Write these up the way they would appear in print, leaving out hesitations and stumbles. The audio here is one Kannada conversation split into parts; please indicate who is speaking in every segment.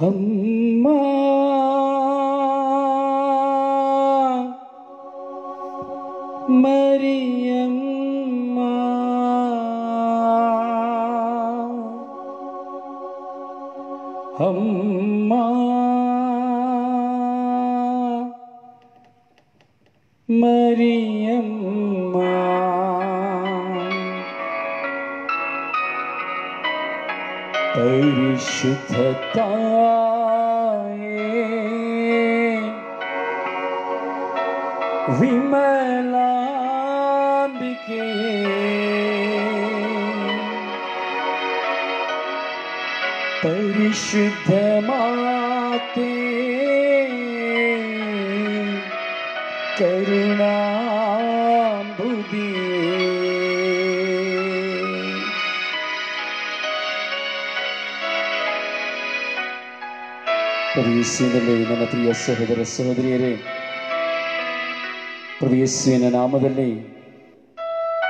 Speaker 1: ಅಮ್ಮ ಮರಿಯಮ್ಮ ಅಮ್ಮ ಮರಿಯಮ್ಮ ಪರಿಶುದ್ಧ ತಾಯೇ ವಿಮಲಾಂಬಿಕೆ ಪರಿಶುದ್ಧ ಮಾತೆ ಕರುಣಾಂಬುದಿ ಪ್ರಭು ಯೇಸುವಿನಲ್ಲಿ ನನ್ನ ಪ್ರಿಯ ಸಹೋದರ ಸಹೋದರಿಯರೇ, ಪ್ರಭು ಯೇಸುವಿನ ನಾಮದಲ್ಲಿ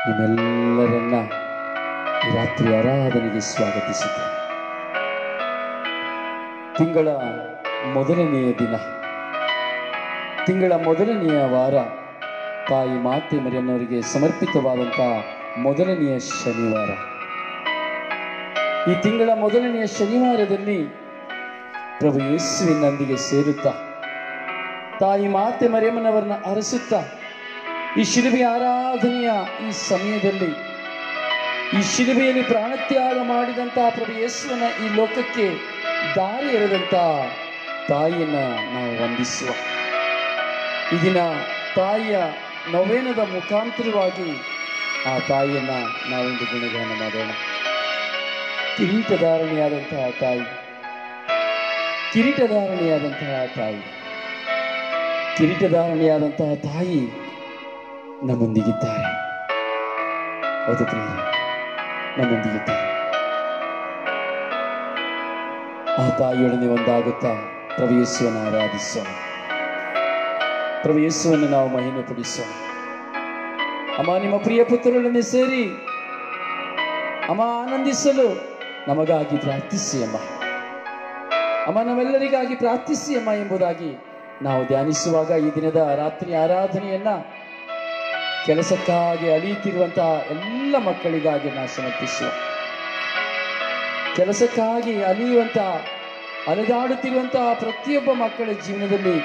Speaker 1: ನಿಮ್ಮೆಲ್ಲರನ್ನ ಈ ರಾತ್ರಿ ಆರಾಧನೆಗೆ ಸ್ವಾಗತಿಸುತ್ತೇನೆ. ತಿಂಗಳ ಮೊದಲನೆಯ ದಿನ, ತಿಂಗಳ ಮೊದಲನೆಯ ವಾರ, ತಾಯಿ ಮಾತೆ ಮರಿಯಮ್ಮನವರಿಗೆ ಸಮರ್ಪಿತವಾದಂತಹ ಮೊದಲನೆಯ ಶನಿವಾರ. ಈ ತಿಂಗಳ ಮೊದಲನೆಯ ಶನಿವಾರದಲ್ಲಿ ಪ್ರಭು ಯೇಸುವಿನೊಂದಿಗೆ ಸೇರುತ್ತಾ, ತಾಯಿ ಮಾತೆ ಮರಿಯಮ್ಮನವರನ್ನ ಅರಸುತ್ತಾ, ಈ ಶಿಲುಬೆಯ ಆರಾಧನೆಯ ಈ ಸಮಯದಲ್ಲಿ, ಈ ಶಿಲುಬೆಯಲ್ಲಿ ಪ್ರಾಣತ್ಯಾಗ ಮಾಡಿದಂತಹ ಪ್ರಭು ಯೇಸುವಿನ ಈ ಲೋಕಕ್ಕೆ ದಾರಿ ಎರೆದಂತಹ ತಾಯಿಯನ್ನ ನಾವು ವಂದಿಸುವ ಈ ದಿನ ತಾಯಿಯ ನವೇನದ ಮುಖಾಂತರವಾಗಿ ಆ ತಾಯಿಯನ್ನ ನಾವೊಂದು ಗುಣಗಾನ ಮಾಡೋಣ. ಕಿರೀಟಧಾರಣೆಯಾದಂತಹ ತಾಯಿ, ಕಿರೀಟಧಾರಣೆಯಾದಂತಹ ತಾಯಿ, ಕಿರೀಟಧಾರಣೆಯಾದಂತಹ ತಾಯಿ ನಮ್ಮೊಂದಿಗಿದ್ದಾರೆ. ಹೌದು ಪ್ರಿಯರೇ, ನಮ್ಮೊಂದಿಗಿದ್ದಾರೆ. ಆ ತಾಯಿಯೊಡನೆ ಒಂದಾಗುತ್ತಾ ಪ್ರಭು ಯೇಸುವನ್ನು ಆರಾಧಿಸೋಣ, ಪ್ರಭು ಯೇಸುವನ್ನು ನಾವು ಮಹಿಮೆ ಪಡಿಸೋಣ. ಅಮ್ಮ, ನಿಮ್ಮ ಪ್ರಿಯ ಪುತ್ರರೊಡನೆ ಸೇರಿ ಅಮ್ಮ ಆನಂದಿಸಲು ನಮಗಾಗಿ ಪ್ರಾರ್ಥಿಸಿ ಅಮ್ಮ. ಅಮ್ಮ, ನಾವೆಲ್ಲರಿಗಾಗಿ ಪ್ರಾರ್ಥಿಸಿ ಅಮ್ಮ ಎಂಬುದಾಗಿ ನಾವು ಧ್ಯಾನಿಸುವಾಗ ಈ ದಿನದ ರಾತ್ರಿ ಆರಾಧನೆಯನ್ನ ಕೆಲಸಕ್ಕಾಗಿ ಅಲಿಯುತ್ತಿರುವಂತಹ ಎಲ್ಲ ಮಕ್ಕಳಿಗಾಗಿ ನಾವು ಸಮರ್ಪಿಸುವ. ಕೆಲಸಕ್ಕಾಗಿ ಅಲೆದಾಡುತ್ತಿರುವಂತಹ ಪ್ರತಿಯೊಬ್ಬ ಮಕ್ಕಳ ಜೀವನದಲ್ಲಿ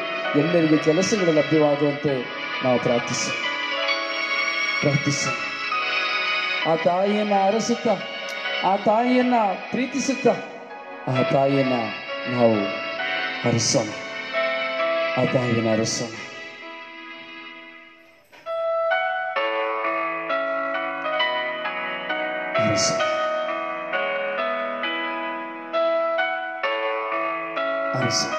Speaker 1: ಎಲ್ಲರಿಗೂ ಕೆಲಸಗಳು ಲಭ್ಯವಾಗುವಂತೆ ನಾವು ಪ್ರಾರ್ಥಿಸು. ಆ ತಾಯಿಯನ್ನ ಅರಸುತ್ತಾ, ಆ ತಾಯಿಯನ್ನ ಪ್ರೀತಿಸುತ್ತಾ, ಆ ತಾಯಿಯನ್ನ ನಾವು ಹರಿಸೋಣ, ಆ ತಾಯಿಯನ್ನು ಹರಿಸೋಣ. ಹರಿಸೋಣ, ಹರಿಸೋಣ.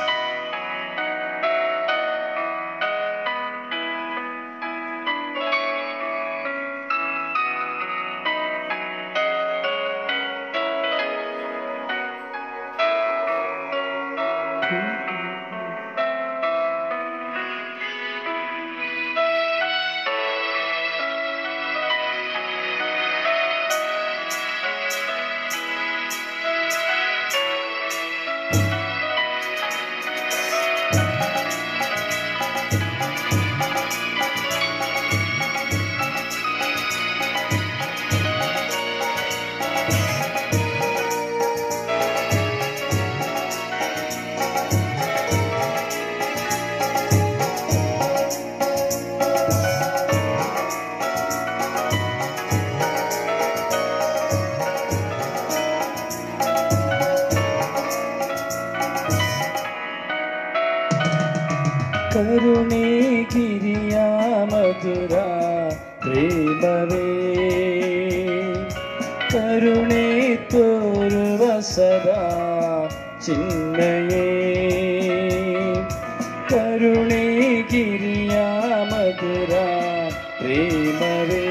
Speaker 1: ಕರುಣೆ ಗಿರಿಯ ಮಧುರ ಪ್ರೇಮವೇ, ಕರುಣೆ ತೋರುವ ಸದಾ ಚಿನ್ಮಯೇ. ಕರುಣೆ ಗಿರಿಯ ಮಧುರ ಪ್ರೇಮವೇ,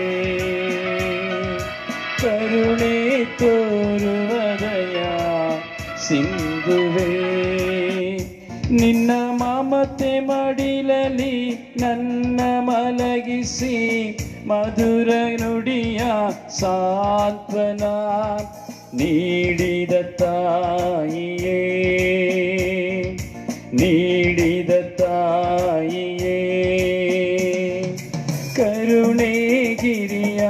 Speaker 1: ಕರುಣೆ ತೋರುವ ದಯಾ ಸಿಂಧುವೇ. ನಿನ್ನ ಮಮತೆ ಮಡಿಲಲಿ ನನ್ನ ಮಲಗಿಸಿ, ಮಧುರ ನುಡಿಯ ಸಾಂತ್ವನ ನೀಡಿದ ತಾಯಿಯೇ, ನೀಡಿದ ತಾಯಿಯೇ, ಕರುಣೆ ಗಿರಿಯ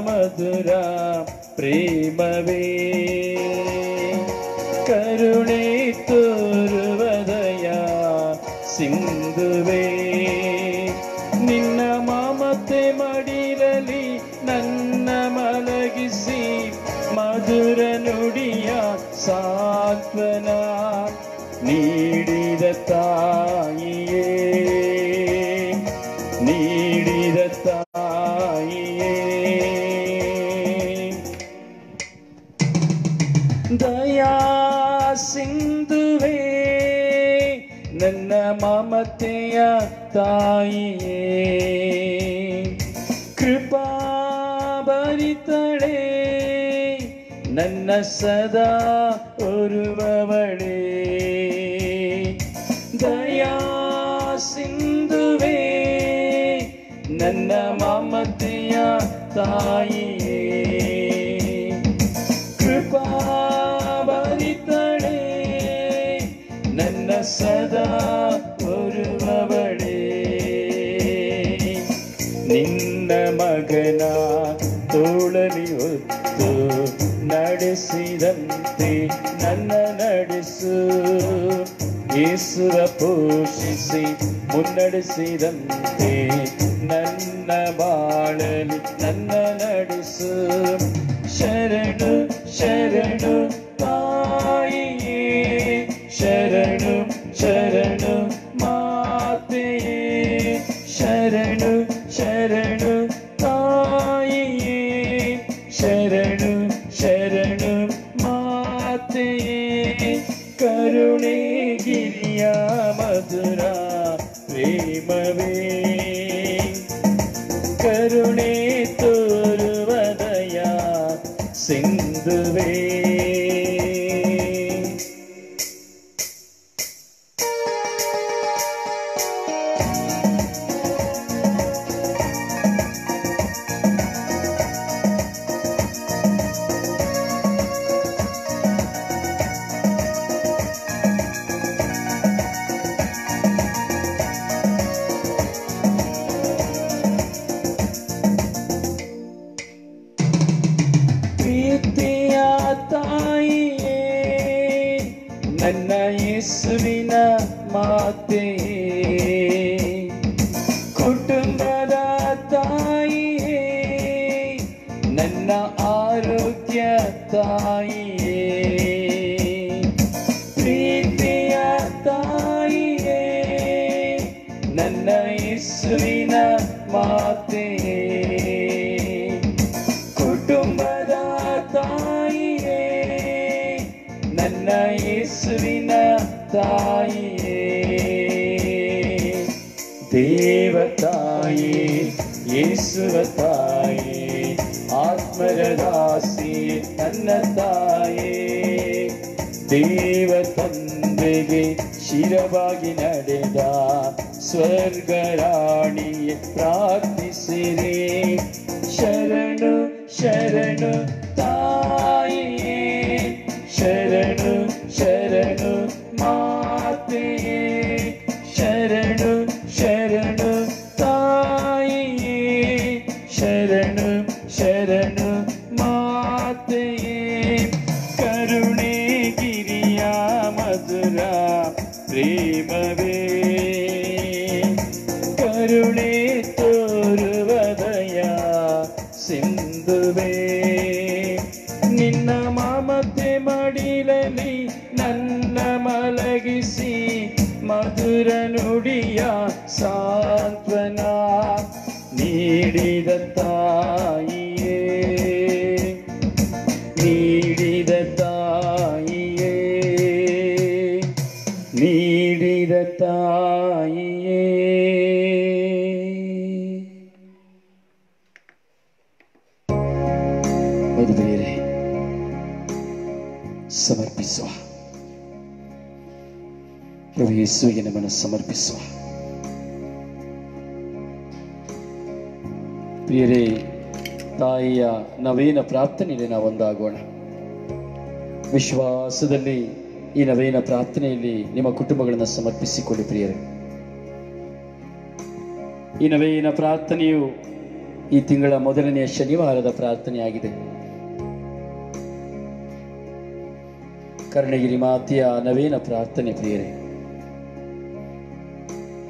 Speaker 1: ಮಧುರ ಪ್ರೇಮವೇ, ಕರುಣೆ ತೋರುವದಯ ಸಿಂಧುವೇ, ನಿನ್ನ ಮಮತೆ ಮಡಿರಲಿ ನನ್ನ ಮಲಗಿಸಿ, ಮಧುರ ನುಡಿಯ ಸಾಂತ್ವನ ನೀಡಿದ ತಾಯಿಯೇ, ನೀಡಿದ ತಾಯಿಯೇ, ದಯಾ ಸಿಂಧುವೇ, ನನ್ನ ಮಮತೆಯ ತಾಯಿಯೇ, ಕೃಪಾ ಭರಿತಳೆ, ನನ್ನ ಸದಾ ಒರುವವಳೇ, ದಯಾ ಸಿಂಧುವೇ, ನನ್ನ ಮಮತೆಯ ತಾಯಿಯೇ, ಕೃಪಾ ಭರಿತಳೆ, ನನ್ನ ಸದಾ ಒರುವವಳೇ, ನಿನ್ನ ಮಗನ ತೋಳಲಿ ಹೊತ್ತು ನಡೆಸಿದಂತೆ ನನ್ನ ನಡೆಸು, ಯೇಸುವ ಪೋಷಿಸಿ ಮುನ್ನಡೆಸಿದಂತೆ ನನ್ನ ಬಾಳಲಿ ನನ್ನ ನಡೆಸು, ಶರಣು ಶರಣು ತಾಯಿಯೇ, ಶರಣು ಶರಣು ಮಾತೆಯೇ, ಶರಣು ಶರಣು ತಾಯಿಯೇ, ಶರಣು ಶರಣು ಮಾತೆಯೇ, ಕರುಣೆ ಗಿರಿಯ ಮಧುರ ಪ್ರೇಮವೇ, ಕರುಣೆ ತೋರುವದಯ ಸಿಂಧುವೇ, ಪ್ರೀತಿಯ ತಾಯಿಯೇ, ನನ್ನ ಯೇಸುವಿನ ಮಾತೆಯೇ, ಕುಟುಂಬದ ತಾಯಿಯೇ, ನನ್ನ ಆರೋಗ್ಯ ತಾಯಿಯೇ, ಪ್ರೀತಿಯ ತಾಯಿಯೇ, ನನ್ನ ಯೇಸುವಿನ ಮಾತೆಯೇ, ಕುಟುಂಬದ ತಾಯಿಯೇ, ನನ್ನ ಯೇಸುವಿನ ತಾಯಿಯೇ, ದೇವ ತಾಯಿಯೇ, ಯೇಸುವ ತಾಯಿಯೇ, ಆತ್ಮರ ದಾಸಿಯೇ ನನ್ನ ತಾಯೇ, ದೇವ ತಂದೆಗೆ ಶಿರವಾಗಿ ನಡೆದ ಸ್ವರ್ಗರಾಣಿಯೇ ಪ್ರಾರ್ಥಿಸಿರಿ, ಶರಣು ಶರಣು ತಾಯಿಯೇ, ಶರಣು ಶರಣು ಮಾತೆಯೇ, ಶರಣು ಶರಣು ತಾಯಿಯೇ, ಶರಣು ಶರಣು ಮಾತೆಯೇ, ಕರುಣೆ ಗಿರಿಯ ಮಧುರ ಪ್ರೇಮವೇ, ಕರುಣೆ ತೋರುವದಯ ಸಿಂಧುವೇ, ನಿನ್ನ ಮಮತೆ ಮಡಿಲಲಿ ನನ್ನ ಮಲಗಿಸಿ, ಮಧುರ ನುಡಿಯ ಸಾಂತ್ವನ ನೀಡಿದ ತಾಯಿಯೇ, ನೀಡಿದ ತಾಯಿಯೇ, ನೀಡಿದ ತಾಯಿಯೇ. ಮದುವೆಯರೇ, ಸಮರ್ಪಿಸುವ ಪ್ರಭು ಯೇಸುವಿಗೆ ನಮ್ಮನ್ನು ಸಮರ್ಪಿಸುವ. ಪ್ರಿಯರೇ, ತಾಯಿಯ ನವೀನ ಪ್ರಾರ್ಥನೆಯಲ್ಲಿ ನಾವು ಒಂದಾಗೋಣ. ವಿಶ್ವಾಸದಲ್ಲಿ ಈ ನವೇನ ಪ್ರಾರ್ಥನೆಯಲ್ಲಿ ನಿಮ್ಮ ಕುಟುಂಬಗಳನ್ನು ಸಮರ್ಪಿಸಿಕೊಳ್ಳಿ ಪ್ರಿಯರೇ. ಈ ನವೇನ ಪ್ರಾರ್ಥನೆಯು ಈ ತಿಂಗಳ ಮೊದಲನೆಯ ಶನಿವಾರದ ಪ್ರಾರ್ಥನೆಯಾಗಿದೆ. ಕರ್ಣಗಿರಿ ಮಾತೆಯ ನವೇನ ಪ್ರಾರ್ಥನೆ ಪ್ರಿಯರೇ.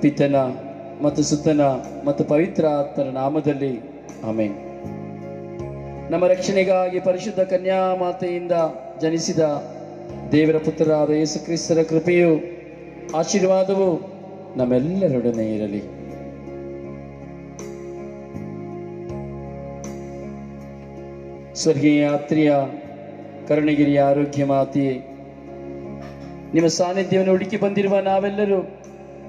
Speaker 1: ಪಿತನ ಮತ್ತು ಸುತನ ಮತ್ತು ಪವಿತ್ರ ಆತ್ಮನ ನಾಮದಲ್ಲಿ ಆಮೆನ್. ನಮ್ಮ ರಕ್ಷಣೆಗಾಗಿ ಪರಿಶುದ್ಧ ಕನ್ಯಾ ಮಾತೆಯಿಂದ ಜನಿಸಿದ ದೇವರ ಪುತ್ರರಾದ ಯೇಸು ಕ್ರಿಸ್ತರ ಕೃಪೆಯು ಆಶೀರ್ವಾದವು ನಮ್ಮೆಲ್ಲರೊಡನೆ ಇರಲಿ. ಸ್ವರ್ಗೀಯ ಯಾತ್ರೆಯ ಕರ್ಣಗಿರಿಯ ಆರೋಗ್ಯ ಮಾತೆಯೇ, ನಿಮ್ಮ ಸಾನ್ನಿಧ್ಯವನ್ನು ಹುಡುಕಿ ಬಂದಿರುವ ನಾವೆಲ್ಲರೂ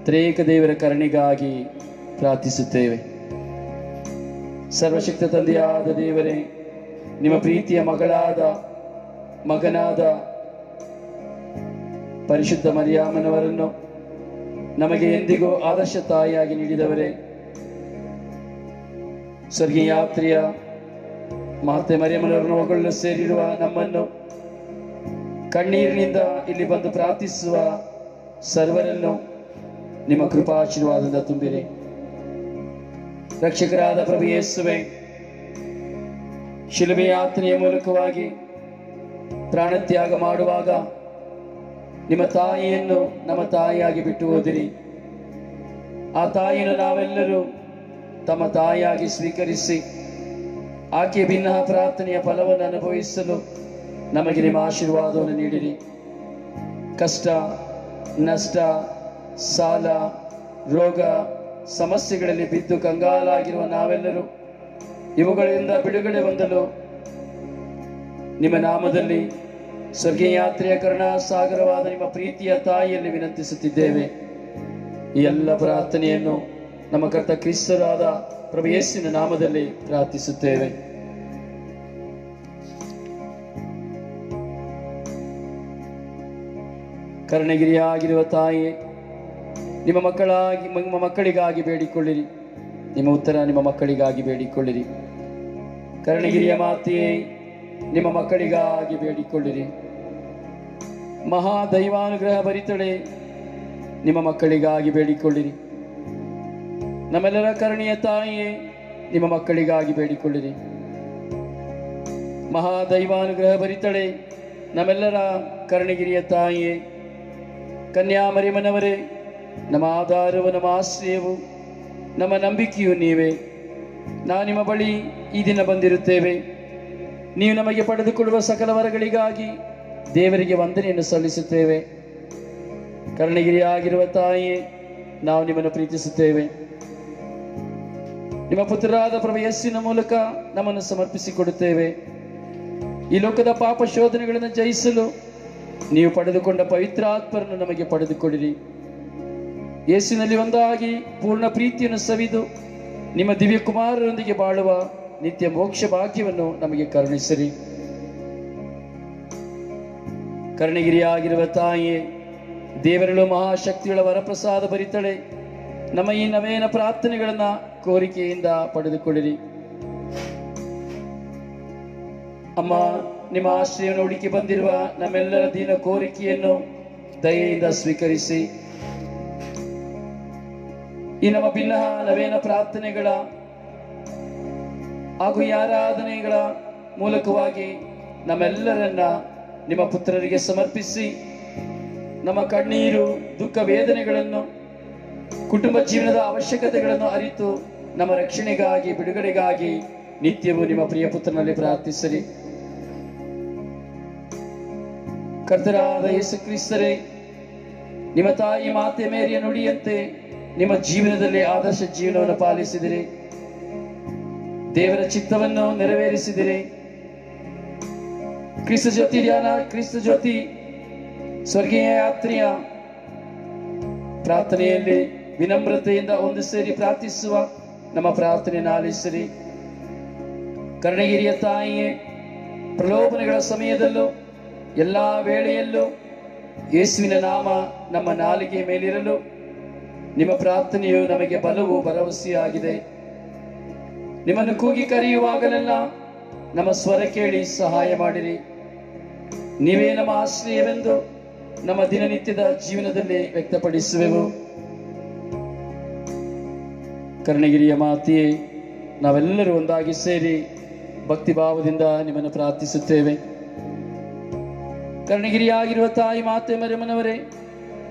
Speaker 1: ತ್ರೇಕ ದೇವರ ಕರುಣೆಗಾಗಿ ಪ್ರಾರ್ಥಿಸುತ್ತೇವೆ. ಸರ್ವಶಕ್ತ ತಂದೆಯಾದ ದೇವರೇ, ನಿಮ್ಮ ಪ್ರೀತಿಯ ಮಗನಾದ ಪರಿಶುದ್ಧ ಮರಿಯಾಮನವರನ್ನು ನಮಗೆ ಎಂದಿಗೂ ಆದರ್ಶ ತಾಯಿಯಾಗಿ ನೀಡಿದವರೇ, ಸ್ವರ್ಗೀಯ ಯಾತ್ರೆಯ ಮಾತೆ ಮರಿಯಮ್ಮನವರನ್ನು ಮಗಳನ್ನು ಸೇರಿರುವ ನಮ್ಮನ್ನು ಕಣ್ಣೀರಿನಿಂದ ಇಲ್ಲಿ ಬಂದು ಪ್ರಾರ್ಥಿಸುವ ಸರ್ವರನ್ನು ನಿಮ್ಮ ಕೃಪಾಶೀರ್ವಾದದಿಂದ ತುಂಬಿರಿ. ರಕ್ಷಕರಾದ ಪ್ರಭು ಯೇಸುವೇ, ಶಿಲುಬೆ ಯಾತ್ರೆಯ ಮೂಲಕವಾಗಿ ಪ್ರಾಣತ್ಯಾಗ ಮಾಡುವಾಗ ನಿಮ್ಮ ತಾಯಿಯನ್ನು ನಮ್ಮ ತಾಯಿಯಾಗಿ ಬಿಟ್ಟು ಹೋದಿರಿ. ಆ ತಾಯಿಯನ್ನು ನಾವೆಲ್ಲರೂ ತಮ್ಮ ತಾಯಿಯಾಗಿ ಸ್ವೀಕರಿಸಿ ಆಕೆ ಭಿನ್ನ ಪ್ರಾರ್ಥನೆಯ ಫಲವನ್ನು ಅನುಭವಿಸಲು ನಮಗೆ ನಿಮ್ಮ ಆಶೀರ್ವಾದವನ್ನು ನೀಡಿರಿ. ಕಷ್ಟ, ನಷ್ಟ, ಸಾಲ, ರೋಗ, ಸಮಸ್ಯೆಗಳಲ್ಲಿ ಬಿದ್ದು ಕಂಗಾಲಾಗಿರುವ ನಾವೆಲ್ಲರೂ ಇವುಗಳಿಂದ ಬಿಡುಗಡೆ ಹೊಂದಲು ನಿಮ್ಮ ನಾಮದಲ್ಲಿ ಸ್ವರ್ಗೀಯ ಯಾತ್ರೆಯ ಕರುಣಾಸಾಗರವಾದ ನಿಮ್ಮ ಪ್ರೀತಿಯ ತಾಯಿಯಲ್ಲಿ ವಿನಂತಿಸುತ್ತಿದ್ದೇವೆ. ಈ ಎಲ್ಲ ಪ್ರಾರ್ಥನೆಯನ್ನು ನಮ್ಮ ಕರ್ತ ಕ್ರಿಸ್ತರಾದ ಪ್ರಭು ಯೇಸುವಿನ ನಾಮದಲ್ಲಿ ಪ್ರಾರ್ಥಿಸುತ್ತೇವೆ. ಕರ್ಣಗಿರಿಯಾಗಿರುವ ತಾಯಿ, ನಿಮ್ಮ ಮಕ್ಕಳಿಗಾಗಿ ಬೇಡಿಕೊಳ್ಳಿರಿ. ನಿಮ್ಮ ಉತ್ತರ ನಿಮ್ಮ ಮಕ್ಕಳಿಗಾಗಿ ಬೇಡಿಕೊಳ್ಳಿರಿ. ಕರ್ಣಗಿರಿಯ ಮಾತೆಯೇ, ನಿಮ್ಮ ಮಕ್ಕಳಿಗಾಗಿ ಬೇಡಿಕೊಳ್ಳಿರಿ. ಮಹಾ ದೈವಾನುಗ್ರಹ ಭರಿತಳೆ, ನಿಮ್ಮ ಮಕ್ಕಳಿಗಾಗಿ ಬೇಡಿಕೊಳ್ಳಿರಿ. ನಮ್ಮೆಲ್ಲರ ಕರುಣೆಯ ತಾಯಿಯೇ, ನಿಮ್ಮ ಮಕ್ಕಳಿಗಾಗಿ ಬೇಡಿಕೊಳ್ಳಿರಿ. ಮಹಾ ದೈವಾನುಗ್ರಹ ಭರಿತಳೆ, ನಮ್ಮೆಲ್ಲರ ಕರ್ಣಗಿರಿಯ ತಾಯಿಯೇ, ಕನ್ಯಾಮರಿಯಮ್ಮನವರೇ, ನಮ್ಮ ಆಧಾರವು, ನಮ್ಮ ಆಶ್ರಯವು, ನಮ್ಮ ನಂಬಿಕೆಯು ನೀವೇ. ನಾವು ನಿಮ್ಮ ಬಳಿ ಈ ದಿನ ಬಂದಿರುತ್ತೇವೆ. ನೀವು ನಮಗೆ ಪಡೆದುಕೊಡುವ ಸಕಲ ವರಗಳಿಗಾಗಿ ದೇವರಿಗೆ ವಂದನೆಯನ್ನು ಸಲ್ಲಿಸುತ್ತೇವೆ. ಕರ್ಣಗಿರಿಯಾಗಿರುವ ತಾಯಿಯೇ, ನಾವು ನಿಮ್ಮನ್ನು ಪ್ರೀತಿಸುತ್ತೇವೆ. ನಿಮ್ಮ ಪುತ್ರರಾದ ಪ್ರಭು ಯೇಸುವಿನ ಮೂಲಕ ನಮ್ಮನ್ನು ಸಮರ್ಪಿಸಿಕೊಡುತ್ತೇವೆ. ಈ ಲೋಕದ ಪಾಪ ಶೋಧನೆಗಳನ್ನು ಜಯಿಸಲು ನೀವು ಪಡೆದುಕೊಂಡ ಪವಿತ್ರ ಆತ್ಮರನ್ನು ನಮಗೆ ಪಡೆದುಕೊಡಿರಿ. ಯೇಸುವಿನಲ್ಲಿ ಒಂದಾಗಿ ಪೂರ್ಣ ಪ್ರೀತಿಯನ್ನು ಸವಿದು ನಿಮ್ಮ ದಿವ್ಯ ಕುಮಾರರೊಂದಿಗೆ ಬಾಳುವ ನಿತ್ಯ ಮೋಕ್ಷ ಭಾಗ್ಯವನ್ನು ನಮಗೆ ಕರುಣಿಸಿರಿ. ಕರ್ಣಗಿರಿಯಾಗಿರುವ ತಾಯಿಯೇ, ದೇವರಳು ಮಹಾಶಕ್ತಿಗಳ ವರಪ್ರಸಾದ ಭರಿತಳೆ, ನಮ್ಮ ಈ ನವೇನ ಪ್ರಾರ್ಥನೆಗಳನ್ನ ಕೋರಿಕೆಯಿಂದ ಪಡೆದುಕೊಳ್ಳಿರಿ. ಅಮ್ಮ, ನಿಮ್ಮ ಆಶ್ರಯವನ್ನು ಹುಡುಕಿ ಬಂದಿರುವ ನಮ್ಮೆಲ್ಲರ ದೀನ ಕೋರಿಕೆಯನ್ನು ದಯೆಯಿಂದ ಸ್ವೀಕರಿಸಿ ಈ ನಮ್ಮ ಭಿನ್ನ ನವೇನ ಪ್ರಾರ್ಥನೆಗಳ ಹಾಗೂ ಈ ಆರಾಧನೆಗಳ ಮೂಲಕವಾಗಿ ನಮ್ಮೆಲ್ಲರನ್ನ ನಿಮ್ಮ ಪುತ್ರರಿಗೆ ಸಮರ್ಪಿಸಿ ನಮ್ಮ ಕಣ್ಣೀರು, ದುಃಖ, ವೇದನೆಗಳನ್ನು, ಕುಟುಂಬ ಜೀವನದ ಅವಶ್ಯಕತೆಗಳನ್ನು ಅರಿತು ನಮ್ಮ ರಕ್ಷಣೆಗಾಗಿ, ಬಿಡುಗಡೆಗಾಗಿ ನಿತ್ಯವೂ ನಿಮ್ಮ ಪ್ರಿಯ ಪುತ್ರನಲ್ಲಿ ಪ್ರಾರ್ಥಿಸಿರಿ. ಕರ್ತರಾದ ಯೇಸು ಕ್ರಿಸ್ತರೇ, ನಿಮ್ಮ ತಾಯಿ ಮಾತೆ ಮೇರಿಯ ನುಡಿಯಂತೆ ನಿಮ್ಮ ಜೀವನದಲ್ಲಿ ಆದರ್ಶ ಜೀವನವನ್ನು ಪಾಲಿಸಿದಿರಿ. ದೇವರ ಚಿತ್ತವನ್ನು ನೆರವೇರಿಸಿದಿರಿ. ಕ್ರಿಸ್ತ ಜ್ಯೋತಿ ಧ್ಯಾನ, ಕ್ರಿಸ್ತ ಜ್ಯೋತಿ ಸ್ವರ್ಗೀಯ ಯಾತ್ರೆಯ ಪ್ರಾರ್ಥನೆಯಲ್ಲಿ ವಿನಮ್ರತೆಯಿಂದ ಒಂದು ಸೇರಿ ಪ್ರಾರ್ಥಿಸುವ ನಮ್ಮ ಪ್ರಾರ್ಥನೆಯನ್ನು ಆಲಿಸಿರಿ. ಕರ್ಣಗಿರಿಯ ತಾಯಿಯೇ, ಪ್ರಲೋಭನೆಗಳ ಸಮಯದಲ್ಲೂ ಎಲ್ಲಾ ವೇಳೆಯಲ್ಲೂ ಯೇಸುವಿನ ನಾಮ ನಮ್ಮ ನಾಲಿಗೆ ಮೇಲಿರಲು ನಿಮ್ಮ ಪ್ರಾರ್ಥನೆಯು ನಮಗೆ ಬಲವು ಭರವಸೆಯಾಗಿದೆ. ನಿಮ್ಮನ್ನು ಕೂಗಿ ಕರೆಯುವಾಗಲೆಲ್ಲ ನಮ್ಮ ಸ್ವರ ಕೇಳಿ ಸಹಾಯ ಮಾಡಿರಿ. ನೀವೇ ನಮ್ಮ ಆಶ್ರಯವೆಂದು ನಮ್ಮ ದಿನನಿತ್ಯದ ಜೀವನದಲ್ಲಿ ವ್ಯಕ್ತಪಡಿಸುವೆವು. ಕರ್ಣಗಿರಿಯ ಮಾತೆಯೇ, ನಾವೆಲ್ಲರೂ ಒಂದಾಗಿ ಸೇರಿ ಭಕ್ತಿ ಭಾವದಿಂದ ನಿಮ್ಮನ್ನು ಪ್ರಾರ್ಥಿಸುತ್ತೇವೆ. ಕರ್ಣಗಿರಿಯಾಗಿರುವ ತಾಯಿ ಮಾತೆ ಮರಿಯಮ್ಮನವರೇ,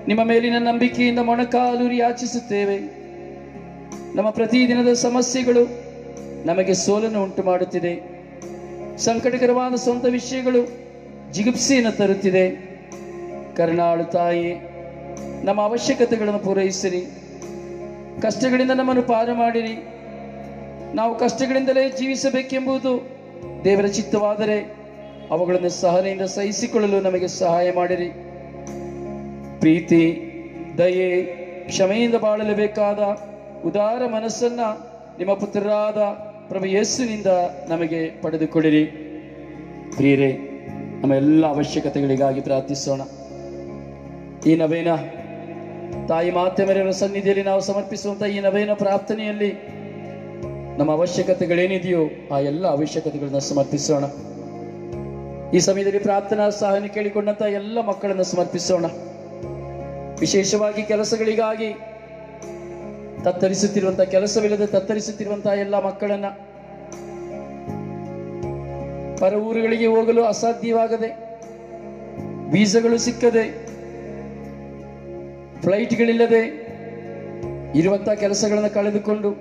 Speaker 1: ನಿಮ್ಮ ಮೇಲಿನ ನಂಬಿಕೆಯಿಂದ ಮೊಣಕಾಲೂರಿ ಯಾಚಿಸುತ್ತೇವೆ. ನಮ್ಮ ಪ್ರತಿದಿನದ ಸಮಸ್ಯೆಗಳು ನಮಗೆ ಸೋಲನ್ನು ಉಂಟು ಮಾಡುತ್ತಿದೆ. ಸಂಕಟಕರವಾದ ಸ್ವಂತ ವಿಷಯಗಳು ಜಿಗುಪ್ಸೆಯನ್ನು ತರುತ್ತಿದೆ. ಕರುಣಾಳು ತಾಯಿ, ನಮ್ಮ ಅವಶ್ಯಕತೆಗಳನ್ನು ಪೂರೈಸಿರಿ. ಕಷ್ಟಗಳಿಂದ ನಮ್ಮನ್ನು ಪಾರು ಮಾಡಿರಿ. ನಾವು ಕಷ್ಟಗಳಿಂದಲೇ ಜೀವಿಸಬೇಕೆಂಬುದು ದೇವರ ಚಿತ್ತವಾದರೆ ಅವುಗಳನ್ನು ಸಹನೆಯಿಂದ ಸಹಿಸಿಕೊಳ್ಳಲು ನಮಗೆ ಸಹಾಯ ಮಾಡಿರಿ. ಪ್ರೀತಿ, ದಯೆ, ಕ್ಷಮೆಯಿಂದ ಬಾಳಲೇಬೇಕಾದ ಉದಾರ ಮನಸ್ಸನ್ನ ನಿಮ್ಮ ಪುತ್ರರಾದ ಪ್ರಭು ಯೇಸುವಿನಿಂದ ನಮಗೆ ಪಡೆದುಕೊಡಿರಿ. ಪ್ರಿಯರೇ, ನಮ್ಮ ಎಲ್ಲ ಅವಶ್ಯಕತೆಗಳಿಗಾಗಿ ಪ್ರಾರ್ಥಿಸೋಣ. ಈ ನವೇನ ತಾಯಿ ಮಾತೆ ಮರಿಯಮ್ಮನ ಸನ್ನಿಧಿಯಲ್ಲಿ ನಾವು ಸಮರ್ಪಿಸುವಂತಹ ಈ ನವೇನ ಪ್ರಾರ್ಥನೆಯಲ್ಲಿ ನಮ್ಮ ಅವಶ್ಯಕತೆಗಳೇನಿದೆಯೋ ಆ ಎಲ್ಲ ಅವಶ್ಯಕತೆಗಳನ್ನ ಸಮರ್ಪಿಸೋಣ. ಈ ಸಮಯದಲ್ಲಿ ಪ್ರಾರ್ಥನಾ ಸಹಾಯ ಕೇಳಿಕೊಂಡಂತಹ ಎಲ್ಲ ಮಕ್ಕಳನ್ನು ಸಮರ್ಪಿಸೋಣ. ವಿಶೇಷವಾಗಿ ಕೆಲಸಗಳಿಗಾಗಿ ತತ್ತರಿಸುತ್ತಿರುವಂತಹ, ಕೆಲಸವಿಲ್ಲದೆ ತತ್ತರಿಸುತ್ತಿರುವಂತಹ ಎಲ್ಲ ಮಕ್ಕಳನ್ನ, ಪರ ಊರುಗಳಿಗೆ ಹೋಗಲು ಅಸಾಧ್ಯವಾಗದೆ, ವೀಸಾಗಳು ಸಿಕ್ಕದೆ, ಫ್ಲೈಟ್ಗಳಿಲ್ಲದೆ ಇರುವಂತಹ ಕೆಲಸಗಳನ್ನು ಕಳೆದುಕೊಂಡು,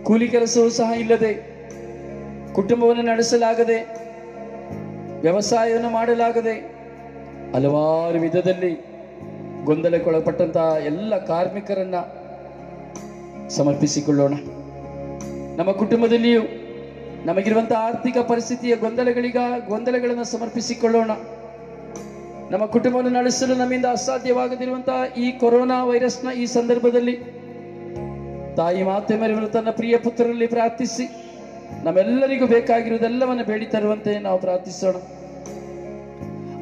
Speaker 1: ಕೂಲಿ ಕೆಲಸವೂ ಸಹ ಇಲ್ಲದೆ, ಕುಟುಂಬವನ್ನು ನಡೆಸಲಾಗದೆ, ವ್ಯವಸಾಯವನ್ನು ಮಾಡಲಾಗದೆ, ಹಲವಾರು ವಿಧದಲ್ಲಿ ಗೊಂದಲಕ್ಕೊಳಪಟ್ಟಂತಹ ಎಲ್ಲ ಕಾರ್ಮಿಕರನ್ನ ಸಮರ್ಪಿಸಿಕೊಳ್ಳೋಣ. ನಮ್ಮ ಕುಟುಂಬದಲ್ಲಿಯೂ ನಮಗಿರುವಂತಹ ಆರ್ಥಿಕ ಪರಿಸ್ಥಿತಿಯ ಗೊಂದಲಗಳನ್ನು ಸಮರ್ಪಿಸಿಕೊಳ್ಳೋಣ. ನಮ್ಮ ಕುಟುಂಬವನ್ನು ನಡೆಸಲು ನಮ್ಮಿಂದ ಅಸಾಧ್ಯವಾಗದಿರುವಂತಹ ಈ ಕೊರೋನಾ ವೈರಸ್ನ ಈ ಸಂದರ್ಭದಲ್ಲಿ ತಾಯಿ ಮಾತೆ ಮರಿಯಮ್ಮನು ತನ್ನ ಪ್ರಿಯ ಪುತ್ರರಲ್ಲಿ ಪ್ರಾರ್ಥಿಸಿ ನಮ್ಮೆಲ್ಲರಿಗೂ ಬೇಕಾಗಿರುವುದೆಲ್ಲವನ್ನು ಬೇಡಿ ತರುವಂತೆ ನಾವು ಪ್ರಾರ್ಥಿಸೋಣ.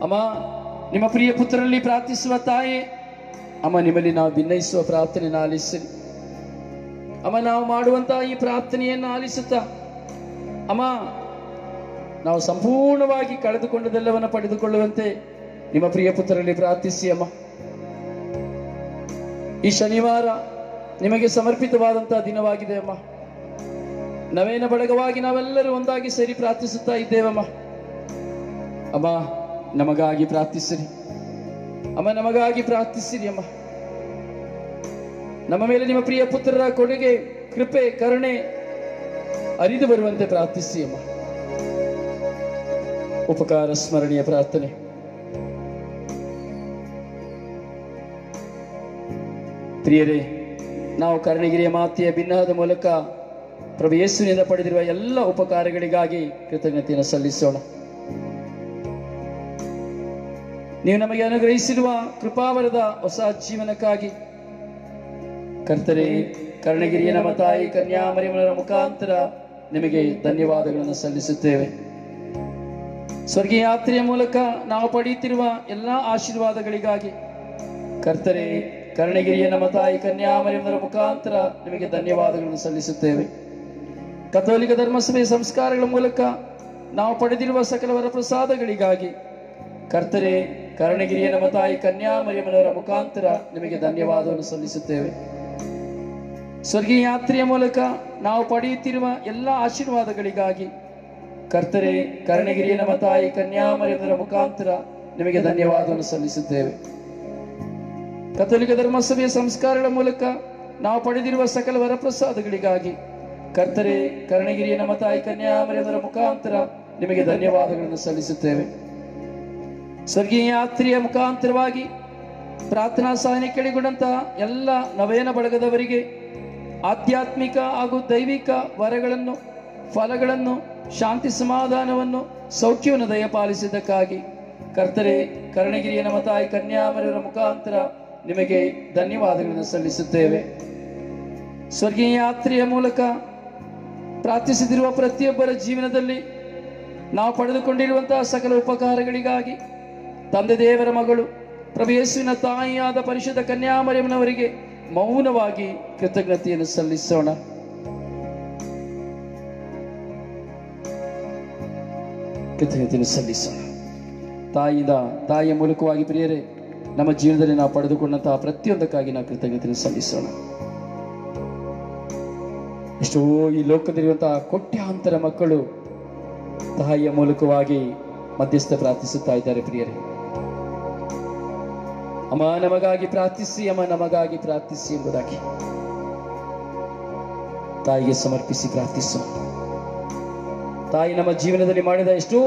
Speaker 1: ಅಮ್ಮ, ನಿಮ್ಮ ಪ್ರಿಯ ಪುತ್ರರಲ್ಲಿ ಪ್ರಾರ್ಥಿಸುವ ತಾಯಿ, ಅಮ್ಮ, ನಿಮ್ಮಲ್ಲಿ ನಾವು ಭಿನ್ನಯಿಸುವ ಪ್ರಾರ್ಥನೆಯನ್ನು ಆಲಿಸಿ ಅಮ್ಮ, ನಾವು ಮಾಡುವಂತಹ ಈ ಪ್ರಾರ್ಥನೆಯನ್ನು ಆಲಿಸುತ್ತಾ ಅಮ್ಮ, ನಾವು ಸಂಪೂರ್ಣವಾಗಿ ಕಳೆದುಕೊಂಡದೆಲ್ಲವನ್ನು ಪಡೆದುಕೊಳ್ಳುವಂತೆ ನಿಮ್ಮ ಪ್ರಿಯ ಪುತ್ರರಲ್ಲಿ ಪ್ರಾರ್ಥಿಸಿ. ಅಮ್ಮ, ಈ ಶನಿವಾರ ನಿಮಗೆ ಸಮರ್ಪಿತವಾದಂತಹ ದಿನವಾಗಿದೆ ಅಮ್ಮ. ನವೇನ ಬಳಗವಾಗಿ ನಾವೆಲ್ಲರೂ ಒಂದಾಗಿ ಸೇರಿ ಪ್ರಾರ್ಥಿಸುತ್ತಾ ಇದ್ದೇವಮ್ಮ. ಅಮ್ಮ, ನಮಗಾಗಿ ಪ್ರಾರ್ಥಿಸಿರಿ ಅಮ್ಮ, ನಮಗಾಗಿ ಪ್ರಾರ್ಥಿಸಿರಿ ಅಮ್ಮ. ನಮ್ಮ ಮೇಲೆ ನಿಮ್ಮ ಪ್ರಿಯ ಪುತ್ರರ ಕೊಡುಗೆ, ಕೃಪೆ, ಕರುಣೆ ಅರಿದು ಬರುವಂತೆ ಪ್ರಾರ್ಥಿಸಿ ಅಮ್ಮ. ಉಪಕಾರ ಸ್ಮರಣೀಯ ಪ್ರಾರ್ಥನೆ. ಪ್ರಿಯರೇ, ನಾವು ಕರ್ಣಗಿರಿಯ ಮಾತೆಯ ಭಿನ್ನದ ಮೂಲಕ ಪ್ರಭು ಯೇಸುವಿನಿಂದ ಪಡೆದಿರುವ ಎಲ್ಲ ಉಪಕಾರಗಳಿಗಾಗಿ ಕೃತಜ್ಞತೆಯನ್ನು ಸಲ್ಲಿಸೋಣ. ನೀವು ನಮಗೆ ಅನುಗ್ರಹಿಸಿರುವ ಕೃಪಾವರದ ಹೊಸ ಜೀವನಕ್ಕಾಗಿ ಕರ್ತರೇ, ಕರ್ಣಗಿರಿಯ ನಮ್ಮ ತಾಯಿ ಕನ್ಯಾ ಮರಿಯಮ್ಮನ ಮುಖಾಂತರ ನಿಮಗೆ ಧನ್ಯವಾದಗಳನ್ನು ಸಲ್ಲಿಸುತ್ತೇವೆ. ಸ್ವರ್ಗೀಯ ಯಾತ್ರೆಯ ಮೂಲಕ ನಾವು ಪಡೆಯುತ್ತಿರುವ ಎಲ್ಲ ಆಶೀರ್ವಾದಗಳಿಗಾಗಿ ಕರ್ತರೇ, ಕರ್ಣಗಿರಿಯ ನಮ್ಮ ತಾಯಿ ಕನ್ಯಾ ಮರಿಯಮ್ಮನ ಮುಖಾಂತರ ನಿಮಗೆ ಧನ್ಯವಾದಗಳನ್ನು ಸಲ್ಲಿಸುತ್ತೇವೆ. ಕಥೋಲಿಕ ಧರ್ಮಸಭೆಯ ಸಂಸ್ಕಾರಗಳ ಮೂಲಕ ನಾವು ಪಡೆದಿರುವ ಸಕಲ ವರಪ್ರಸಾದಗಳಿಗಾಗಿ ಕರ್ತರೇ, ಕರ್ಣಗಿರಿಯ ನಮ್ಮ ತಾಯಿ ಕನ್ಯಾ ಮರಿಯಮ್ಮನವರ ಮುಖಾಂತರ ನಿಮಗೆ ಧನ್ಯವಾದವನ್ನು ಸಲ್ಲಿಸುತ್ತೇವೆ. ಸ್ವರ್ಗೀಯ ಯಾತ್ರೆಯ ಮೂಲಕ ನಾವು ಪಡೆಯುತ್ತಿರುವ ಎಲ್ಲ ಆಶೀರ್ವಾದಗಳಿಗಾಗಿ ಕರ್ತರೇ, ಕರ್ಣಗಿರಿಯ ನಮ್ಮ ತಾಯಿ ಕನ್ಯಾ ಮರಿಯಮ್ಮನವರ ಮುಖಾಂತರ ನಿಮಗೆ ಧನ್ಯವಾದವನ್ನು ಸಲ್ಲಿಸುತ್ತೇವೆ. ಕಥೋಲಿಕ ಧರ್ಮಸಭೆಯ ಸಂಸ್ಕಾರಗಳ ಮೂಲಕ ನಾವು ಪಡೆದಿರುವ ಸಕಲ ವರಪ್ರಸಾದಗಳಿಗಾಗಿ ಕರ್ತರೇ, ಕರ್ಣಗಿರಿಯ ನಮ್ಮ ತಾಯಿ ಕನ್ಯಾ ಮರಿಯಮ್ಮನವರ ಮುಖಾಂತರ ನಿಮಗೆ ಧನ್ಯವಾದಗಳನ್ನು ಸಲ್ಲಿಸುತ್ತೇವೆ. ಸ್ವರ್ಗೀಯ ಯಾತ್ರೆಯ ಮುಖಾಂತರವಾಗಿ ಪ್ರಾರ್ಥನಾ ಸಹಾಯ ಕೆಳಗೊಂಡಂತಹ ಎಲ್ಲ ನವೇನ ಬಳಗದವರಿಗೆ ಆಧ್ಯಾತ್ಮಿಕ ಹಾಗೂ ದೈವಿಕ ವರಗಳನ್ನು, ಫಲಗಳನ್ನು, ಶಾಂತಿ ಸಮಾಧಾನವನ್ನು, ಸೌಖ್ಯವನ್ನು ದಯಪಾಲಿಸಿದ್ದಕ್ಕಾಗಿ ಕರ್ತರೇ, ಕರ್ಣಗಿರಿಯ ನಮ್ಮ ತಾಯಿ ಕನ್ಯಾ ಮರಿಯಮ್ಮನವರ ಮುಖಾಂತರ ನಿಮಗೆ ಧನ್ಯವಾದಗಳನ್ನು ಸಲ್ಲಿಸುತ್ತೇವೆ. ಸ್ವರ್ಗೀಯ ಯಾತ್ರೆಯ ಮೂಲಕ ಪ್ರಾರ್ಥಿಸುತ್ತಿರುವ ಪ್ರತಿಯೊಬ್ಬರ ಜೀವನದಲ್ಲಿ ನಾವು ಪಡೆದುಕೊಂಡಿರುವಂತಹ ಸಕಲ ಉಪಕಾರಗಳಿಗಾಗಿ ತಂದೆ ದೇವರ ಮಗಳು ಪ್ರಭು ಯೇಸುವಿನ ತಾಯಿಯಾದ ಪರಿಶುದ್ಧ ಕನ್ಯಾ ಮರಿಯಮ್ಮನವರಿಗೆ ಮೌನವಾಗಿ ಕೃತಜ್ಞತೆಯನ್ನು ಸಲ್ಲಿಸೋಣ. ಕೃತಜ್ಞತೆಯನ್ನು ಸಲ್ಲಿಸೋಣ. ತಾಯಿಯ ಮೂಲಕವಾಗಿ ಪ್ರಿಯರೇ ನಮ್ಮ ಜೀವನದಲ್ಲಿ ನಾವು ಪಡೆದುಕೊಂಡಂತಹ ಪ್ರತಿಯೊಂದಕ್ಕಾಗಿ ನಾವು ಕೃತಜ್ಞತೆಯನ್ನು ಸಲ್ಲಿಸೋಣ. ಎಷ್ಟೋ ಈ ಲೋಕದಲ್ಲಿರುವಂತಹ ಕೋಟ್ಯಾಂತರ ಮಕ್ಕಳು ತಾಯಿಯ ಮೂಲಕವಾಗಿ ಮಧ್ಯಸ್ಥ ಪ್ರಾರ್ಥಿಸುತ್ತಾ ಇದ್ದಾರೆ ಪ್ರಿಯರೇ. ಅಮ್ಮ ನಮಗಾಗಿ ಪ್ರಾರ್ಥಿಸಿ, ಅಮ್ಮ ನಮಗಾಗಿ ಪ್ರಾರ್ಥಿಸಿ ಎಂಬುದಾಗಿ ತಾಯಿಗೆ ಸಮರ್ಪಿಸಿ ಪ್ರಾರ್ಥಿಸೋಣ. ತಾಯಿ ನಮ್ಮ ಜೀವನದಲ್ಲಿ ಮಾಡಿದ ಎಷ್ಟೋ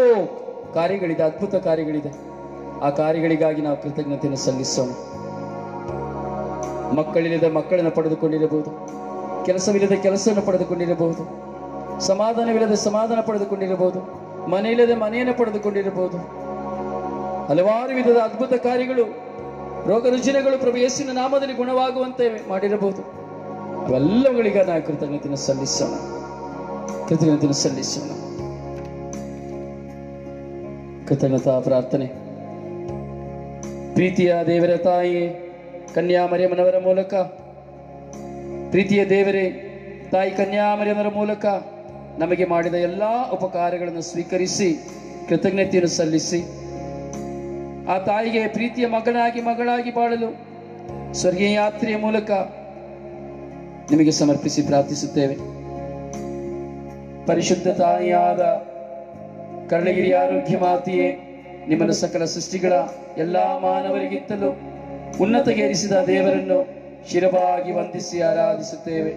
Speaker 1: ಕಾರ್ಯಗಳಿದೆ, ಅದ್ಭುತ ಕಾರ್ಯಗಳಿದೆ. ಆ ಕಾರ್ಯಗಳಿಗಾಗಿ ನಾವು ಕೃತಜ್ಞತೆಯನ್ನು ಸಲ್ಲಿಸೋಣ. ಮಕ್ಕಳಿಲ್ಲದ ಮಕ್ಕಳನ್ನು ಪಡೆದುಕೊಂಡಿರಬಹುದು, ಕೆಲಸವಿಲ್ಲದ ಕೆಲಸವನ್ನು ಪಡೆದುಕೊಂಡಿರಬಹುದು, ಸಮಾಧಾನವಿಲ್ಲದೆ ಸಮಾಧಾನ ಪಡೆದುಕೊಂಡಿರಬಹುದು, ಮನೆಯಿಲ್ಲದೆ ಮನೆಯನ್ನು ಪಡೆದುಕೊಂಡಿರಬಹುದು. ಹಲವಾರು ವಿಧದ ಅದ್ಭುತ ಕಾರ್ಯಗಳು, ರೋಗ ರುಜಿನಗಳು ಪ್ರಭು ಯೇಸುವಿನ ನಾಮದಲ್ಲಿ ಗುಣವಾಗುವಂತೆ ಮಾಡಿರಬಹುದು. ಅವೆಲ್ಲವುಗಳಿಗೆ ನಾವು ಕೃತಜ್ಞತೆಯನ್ನು ಸಲ್ಲಿಸೋಣ. ಕೃತಜ್ಞತಾ ಪ್ರಾರ್ಥನೆ. ಪ್ರೀತಿಯ ದೇವರ ತಾಯಿ ಕನ್ಯಾಮರಿಯಮ್ಮನವರ ಮೂಲಕ, ಪ್ರೀತಿಯ ದೇವರೇ ತಾಯಿ ಕನ್ಯಾಮರಿಯಮ್ಮನವರ ಮೂಲಕ ನಮಗೆ ಮಾಡಿದ ಎಲ್ಲ ಉಪಕಾರಗಳನ್ನು ಸ್ವೀಕರಿಸಿ ಕೃತಜ್ಞತೆಯನ್ನು ಸಲ್ಲಿಸಿ, ಆ ತಾಯಿಗೆ ಪ್ರೀತಿಯ ಮಗಳಾಗಿ ಬಾಳಲು ಸ್ವರ್ಗೀಯ ಯಾತ್ರೆಯ ಮೂಲಕ ನಿಮಗೆ ಸಮರ್ಪಿಸಿ ಪ್ರಾರ್ಥಿಸುತ್ತೇವೆ. ಪರಿಶುದ್ಧ ತಾಯಿಯಾದ ಕರ್ಣಗಿರಿ ಆರೋಗ್ಯ ಮಾತೆಯೇ, ನಿಮ್ಮನ್ನು ಸಕಲ ಸೃಷ್ಟಿಗಳ ಎಲ್ಲಾ ಮಾನವರಿಗಿಂತಲೂ ಉನ್ನತಗೇರಿಸಿದ ದೇವರನ್ನು ಶಿರವಾಗಿ ವಂದಿಸಿ ಆರಾಧಿಸುತ್ತೇವೆ.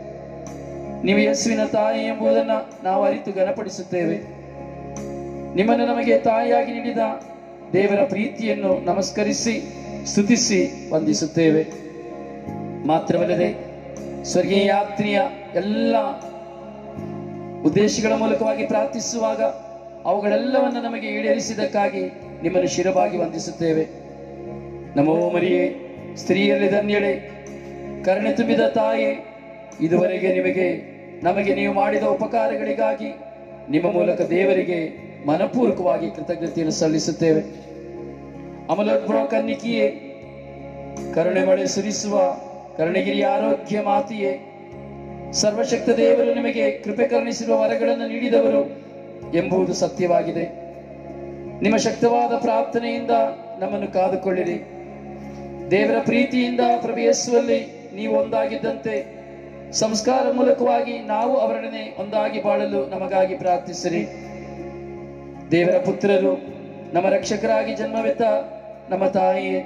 Speaker 1: ನೀವು ಯೇಸುವಿನ ತಾಯಿ ಎಂಬುದನ್ನು ನಾವು ಅರಿತು ಘನಪಡಿಸುತ್ತೇವೆ. ನಿಮ್ಮನ್ನು ನಮಗೆ ತಾಯಿಯಾಗಿ ನೀಡಿದ ದೇವರ ಪ್ರೀತಿಯನ್ನು ನಮಸ್ಕರಿಸಿ ಸ್ತುತಿಸಿ ವಂದಿಸುತ್ತೇವೆ. ಮಾತ್ರವಲ್ಲದೆ ಸ್ವರ್ಗೀಯ ಯಾತ್ರೆಯ ಎಲ್ಲ ಉದ್ದೇಶಗಳ ಮೂಲಕವಾಗಿ ಪ್ರಾರ್ಥಿಸುವಾಗ ಅವುಗಳೆಲ್ಲವನ್ನು ನಮಗೆ ಈಡೇರಿಸಿದ್ದಕ್ಕಾಗಿ ನಿಮ್ಮನ್ನು ಶಿರವಾಗಿ ವಂದಿಸುತ್ತೇವೆ. ನಮೋ ಮರಿಯೇ, ಸ್ತ್ರೀಯಲ್ಲಿ ಧನ್ಯಳೆ, ಕರುಣೆ ತುಂಬಿದ ತಾಯೇ, ಇದುವರೆಗೆ ನಮಗೆ ನೀವು ಮಾಡಿದ ಉಪಕಾರಗಳಿಗಾಗಿ ನಿಮ್ಮ ಮೂಲಕ ದೇವರಿಗೆ ಮನಪೂರ್ವಕವಾಗಿ ಕೃತಜ್ಞತೆಯನ್ನು ಸಲ್ಲಿಸುತ್ತೇವೆ. ಅಮಲೋದ್ಭವ ಕನ್ನಿಕೆಯೇ, ಕರುಣೆ ಮಳೆ ಸುರಿಸುವ ಕರ್ಣಗಿರಿ ಆರೋಗ್ಯ ಮಾತೆಯೇ, ಸರ್ವಶಕ್ತ ದೇವರು ನಿಮಗೆ ಕೃಪೆ ಕರುಣಿಸಿರುವ ವರಗಳನ್ನು ನೀಡಿದವರು ಎಂಬುದು ಸತ್ಯವಾಗಿದೆ. ನಿಮ್ಮ ಶಕ್ತವಾದ ಪ್ರಾರ್ಥನೆಯಿಂದ ನಮ್ಮನ್ನು ಕಾದುಕೊಳ್ಳಿರಿ. ದೇವರ ಪ್ರೀತಿಯಿಂದ ಪ್ರಭು ಯೇಸುವಲ್ಲಿ ನೀವು ಒಂದಾಗಿದ್ದಂತೆ ಸಂಸ್ಕಾರ ಮೂಲಕವಾಗಿ ನಾವು ಅವರೊಡನೆ ಒಂದಾಗಿ ಬಾಳಲು ನಮಗಾಗಿ ಪ್ರಾರ್ಥಿಸಿರಿ. ದೇವರ ಪುತ್ರರು ನಮ್ಮ ರಕ್ಷಕರಾಗಿ ಜನ್ಮವೆತ್ತ ನಮ್ಮ ತಾಯಿಯೇ,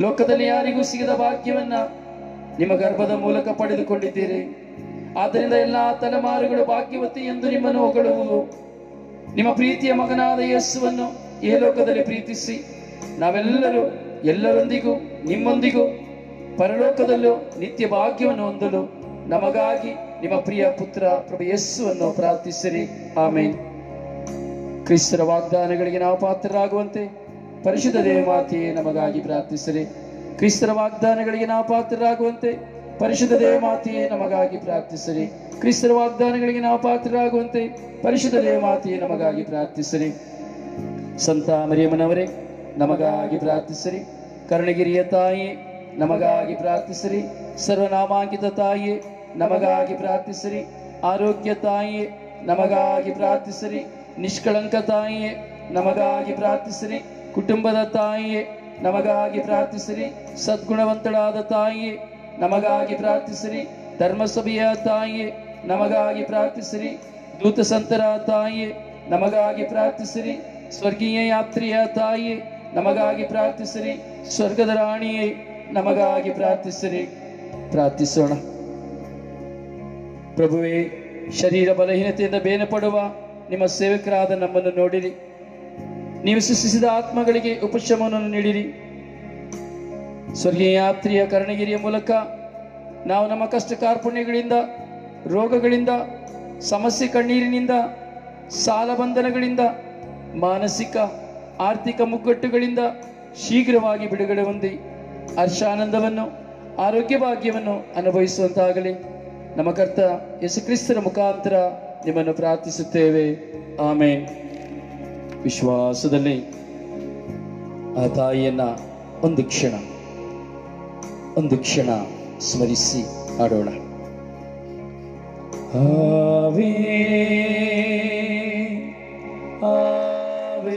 Speaker 1: ಲೋಕದಲ್ಲಿ ಯಾರಿಗೂ ಸಿಗದ ಭಾಗ್ಯವನ್ನ ನಿಮ್ಮ ಗರ್ಭದ ಮೂಲಕ ಪಡೆದುಕೊಂಡಿದ್ದೀರಿ. ಆದ್ದರಿಂದ ಎಲ್ಲಾ ತಲೆಮಾರುಗಳು ಭಾಗ್ಯವತಿ ಎಂದು ನಿಮ್ಮನ್ನು ಹೊಗಳುವುದು. ನಿಮ್ಮ ಪ್ರೀತಿಯ ಮಗನಾದ ಯೇಸುವನ್ನು ಈ ಲೋಕದಲ್ಲಿ ಪ್ರೀತಿಸಿ ನಾವೆಲ್ಲರೂ ಎಲ್ಲರೊಂದಿಗೂ ನಿಮ್ಮೊಂದಿಗೂ ಪರಲೋಕದಲ್ಲೂ ನಿತ್ಯ ಭಾಗ್ಯವನ್ನು ಹೊಂದಲು ನಮಗಾಗಿ ನಿಮ್ಮ ಪ್ರಿಯ ಪುತ್ರ ಪ್ರಭು ಯೇಸುವನ್ನು ಪ್ರಾರ್ಥಿಸಿರಿ. ಆಮೇನ್. ಕ್ರಿಸ್ತರ ವಾಗ್ದಾನಗಳಿಗೆ ನಾವು ಪಾತ್ರರಾಗುವಂತೆ ಪರಿಶುದ್ಧ ದೇವಮಾತೆಯೇ ನಮಗಾಗಿ ಪ್ರಾರ್ಥಿಸಿರಿ. ಕ್ರಿಸ್ತರ ವಾಗ್ದಾನಗಳಿಗೆ ನಾವು ಪಾತ್ರರಾಗುವಂತೆ ಪರಿಶುದ್ಧ ದೇವಮಾತೆಯೇ ನಮಗಾಗಿ ಪ್ರಾರ್ಥಿಸಿರಿ. ಕ್ರಿಸ್ತರ ವಾಗ್ದಾನಗಳಿಗೆ ನಾವು ಪಾತ್ರರಾಗುವಂತೆ ಪರಿಶುದ್ಧ ದೇವಮಾತೆಯೇ ನಮಗಾಗಿ ಪ್ರಾರ್ಥಿಸಿರಿ. ಸಂತ ಮರಿಯಮ್ಮನವರೇ ನಮಗಾಗಿ ಪ್ರಾರ್ಥಿಸಿರಿ. ಕರ್ಣಗಿರಿಯ ತಾಯಿಯೇ ನಮಗಾಗಿ ಪ್ರಾರ್ಥಿಸಿರಿ. ಸರ್ವನಾಮಾಂಕಿತ ತಾಯಿಯೇ ನಮಗಾಗಿ ಪ್ರಾರ್ಥಿಸಿರಿ. ಆರೋಗ್ಯ ತಾಯಿಯೇ ನಮಗಾಗಿ ಪ್ರಾರ್ಥಿಸಿರಿ. ನಿಷ್ಕಳಂಕ ತಾಯಿಯೇ ನಮಗಾಗಿ ಪ್ರಾರ್ಥಿಸಿರಿ. ಕುಟುಂಬದ ತಾಯಿಯೇ ನಮಗಾಗಿ ಪ್ರಾರ್ಥಿಸಿರಿ. ಸದ್ಗುಣವಂತಳಾದ ತಾಯಿಯೇ ನಮಗಾಗಿ ಪ್ರಾರ್ಥಿಸಿರಿ. ಧರ್ಮಸಭೆಯ ತಾಯಿಯೇ ನಮಗಾಗಿ ಪ್ರಾರ್ಥಿಸಿರಿ. ದೂತ ಸಂತರ ತಾಯಿಯೇ ನಮಗಾಗಿ ಪ್ರಾರ್ಥಿಸಿರಿ. ಸ್ವರ್ಗೀಯ ಯಾತ್ರೆಯ ತಾಯಿಯೇ ನಮಗಾಗಿ ಪ್ರಾರ್ಥಿಸಿರಿ. ಸ್ವರ್ಗದ ರಾಣಿಯೇ ನಮಗಾಗಿ ಪ್ರಾರ್ಥಿಸಿರಿ. ಪ್ರಾರ್ಥಿಸೋಣ. ಪ್ರಭುವೇ, ಶರೀರ ಬಲಹೀನತೆಯಿಂದ ಬೇನೆ ಪಡುವ ನಿಮ್ಮ ಸೇವಕರಾದ ನಮ್ಮನ್ನು ನೋಡಿರಿ. ನೀವು ಸೃಷ್ಟಿಸಿದ ಆತ್ಮಗಳಿಗೆ ಉಪಶಮನವನ್ನು ನೀಡಿರಿ. ಸ್ವರ್ಗೀಯ ಯಾತ್ರೆಯ ಕರ್ಣಗಿರಿಯ ಮೂಲಕ ನಾವು ನಮ್ಮ ಕಷ್ಟ ಕಾರ್ಪಣ್ಯಗಳಿಂದ, ರೋಗಗಳಿಂದ, ಸಮಸ್ಯೆ ಕಣ್ಣೀರಿನಿಂದ, ಸಾಲ ಬಂಧನಗಳಿಂದ, ಮಾನಸಿಕ ಆರ್ಥಿಕ ಮುಗ್ಗಟ್ಟುಗಳಿಂದ ಶೀಘ್ರವಾಗಿ ಬಿಡುಗಡೆ ಹೊಂದಿ ಹರ್ಷಾನಂದವನ್ನು, ಆರೋಗ್ಯ ಭಾಗ್ಯವನ್ನು ಅನುಭವಿಸುವಂತಾಗಲಿ. ನಮ್ಮ ಕರ್ತ ಯೇಸು ಕ್ರಿಸ್ತರ ಮುಖಾಂತರ ನಿಮ್ಮನ್ನು ಪ್ರಾರ್ಥಿಸುತ್ತೇವೆ. ಆಮೇನ್. ವಿಶ್ವಾಸದಲ್ಲಿ ಆ ತಾಯಿಯನ್ನ ಒಂದು ಕ್ಷಣ ಸ್ಮರಿಸಿ ಆಡೋಣ. ಆವೆ ಆವೆ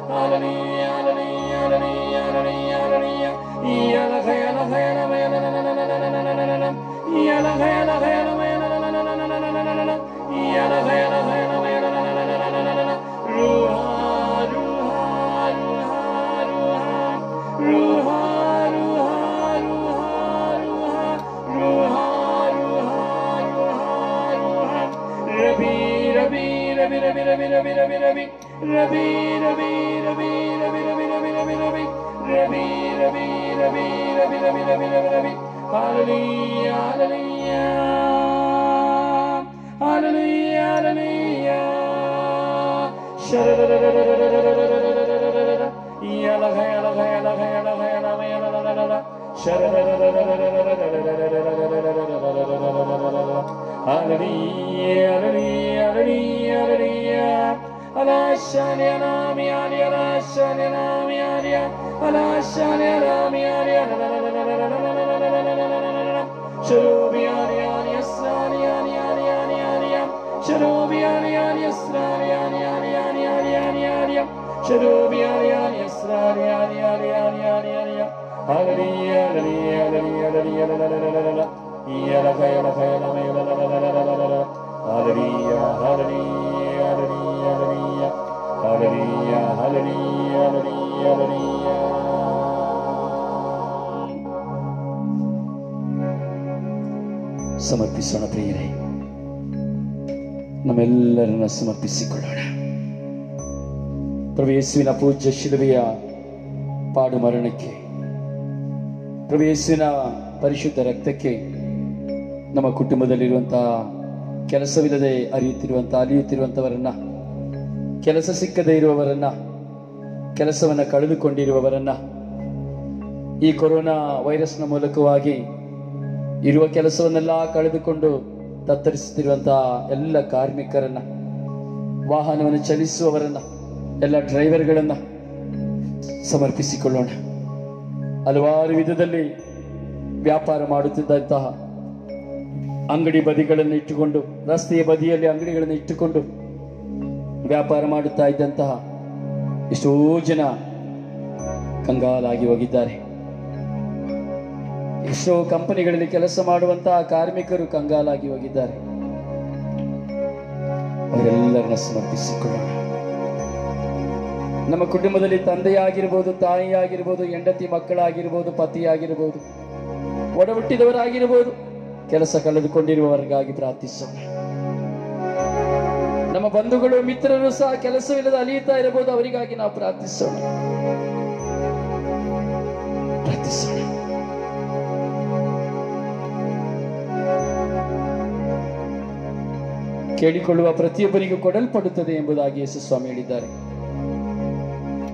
Speaker 1: ಸಮರ್ಪಿಸೋಣ ಪ್ರಿಯರೇ, ನಮ್ಮೆಲ್ಲರನ್ನ ಸಮರ್ಪಿಸಿಕೊಳ್ಳೋಣ. ಪ್ರಭು ಯೇಸುವಿನ ಪೂಜ್ಯ ಶಿಲುಬೆಯ ಪಾಡು ಮರಣಕ್ಕೆ, ಪ್ರಭು ಯೇಸುವಿನ ಪರಿಶುದ್ಧ ರಕ್ತಕ್ಕೆ, ನಮ್ಮ ಕುಟುಂಬದಲ್ಲಿರುವಂತಹ ಕೆಲಸವಿಲ್ಲದೆ ಅಲಿಯುತ್ತಿರುವಂಥವರನ್ನ, ಕೆಲಸ ಸಿಕ್ಕದೇ ಇರುವವರನ್ನ, ಕೆಲಸವನ್ನು ಕಳೆದುಕೊಂಡಿರುವವರನ್ನ, ಈ ಕೊರೋನಾ ವೈರಸ್ನ ಮೂಲಕವಾಗಿ ಇರುವ ಕೆಲಸವನ್ನೆಲ್ಲ ಕಳೆದುಕೊಂಡು ತತ್ತರಿಸುತ್ತಿರುವಂತಹ ಎಲ್ಲ ಕಾರ್ಮಿಕರನ್ನ, ವಾಹನವನ್ನು ಚಲಿಸುವವರನ್ನ, ಎಲ್ಲ ಡ್ರೈವರ್ಗಳನ್ನ ಸಮರ್ಪಿಸಿಕೊಳ್ಳೋಣ. ಹಲವಾರು ವಿಧದಲ್ಲಿ ವ್ಯಾಪಾರ ಮಾಡುತ್ತಿದ್ದಂತಹ ಅಂಗಡಿ ಬದಿಗಳನ್ನು ಇಟ್ಟುಕೊಂಡು, ರಸ್ತೆಯ ಬದಿಯಲ್ಲಿ ಅಂಗಡಿಗಳನ್ನು ಇಟ್ಟುಕೊಂಡು ವ್ಯಾಪಾರ ಮಾಡುತ್ತಾ ಇದ್ದಂತಹ ಎಷ್ಟೋ ಜನ ಕಂಗಾಲಾಗಿ ಹೋಗಿದ್ದಾರೆ. ಎಷ್ಟೋ ಕಂಪನಿಗಳಲ್ಲಿ ಕೆಲಸ ಮಾಡುವಂತಹ ಕಾರ್ಮಿಕರು ಕಂಗಾಲಾಗಿ ಹೋಗಿದ್ದಾರೆ. ಅವರೆಲ್ಲರನ್ನ ಸಮರ್ಪಿಸಿಕೊಳ್ಳೋಣ. ನಮ್ಮ ಕುಟುಂಬದಲ್ಲಿ ತಂದೆಯಾಗಿರ್ಬೋದು, ತಾಯಿಯಾಗಿರ್ಬೋದು, ಹೆಂಡತಿ ಮಕ್ಕಳಾಗಿರ್ಬೋದು, ಪತಿಯಾಗಿರ್ಬೋದು, ಒಡ ಹುಟ್ಟಿದವರಾಗಿರ್ಬೋದು, ಕೆಲಸ ಕಳೆದುಕೊಂಡಿರುವವರಿಗಾಗಿ ಪ್ರಾರ್ಥಿಸೋಣ. ನಮ್ಮ ಬಂಧುಗಳು ಮಿತ್ರರು ಸಹ ಕೆಲಸವಿಲ್ಲದೆ ಅಲಿಯುತ್ತಾ ಇರಬಹುದು, ಅವರಿಗಾಗಿ ನಾವು ಪ್ರಾರ್ಥಿಸೋಣ. ಕೇಳಿಕೊಳ್ಳುವ ಪ್ರತಿಯೊಬ್ಬರಿಗೂ ಕೊಡಲ್ಪಡುತ್ತದೆ ಎಂಬುದಾಗಿ ಯೇಸು ಸ್ವಾಮಿ ಹೇಳಿದ್ದಾರೆ.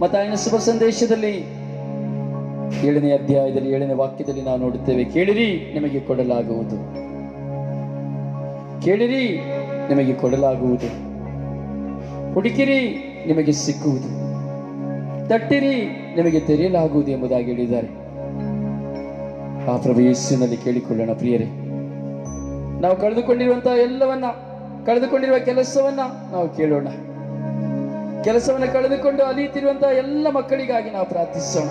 Speaker 1: ಮತ್ತಾಯನ ಶುಭ ಸಂದೇಶದಲ್ಲಿ 7ನೇ ಅಧ್ಯಾಯದಲ್ಲಿ 7ನೇ ವಾಕ್ಯದಲ್ಲಿ ನಾವು ನೋಡುತ್ತೇವೆ, ಕೇಳಿರಿ ನಿಮಗೆ ಕೊಡಲಾಗುವುದು, ಕೇಳಿರಿ ನಿಮಗೆ ಕೊಡಲಾಗುವುದು, ಹುಡುಕಿರಿ ನಿಮಗೆ ಸಿಕ್ಕುವುದು, ತಟ್ಟಿರಿ ನಿಮಗೆ ತೆರೆಯಲಾಗುವುದು ಎಂಬುದಾಗಿ ಹೇಳಿದ್ದಾರೆ. ಆ ಪ್ರಭು ಯೇಸುವಿನಲ್ಲಿ ಕೇಳಿಕೊಳ್ಳೋಣ ಪ್ರಿಯರೇ. ನಾವು ಕಳೆದುಕೊಂಡಿರುವಂತಹ ಎಲ್ಲವನ್ನ, ಕಳೆದುಕೊಂಡಿರುವ ಕೆಲಸವನ್ನ ನಾವು ಕೇಳೋಣ. ಕೆಲಸವನ್ನು ಕಳೆದುಕೊಂಡು ಅಲಿಯುತ್ತಿರುವಂತಹ ಎಲ್ಲ ಮಕ್ಕಳಿಗಾಗಿ ನಾವು ಪ್ರಾರ್ಥಿಸೋಣ.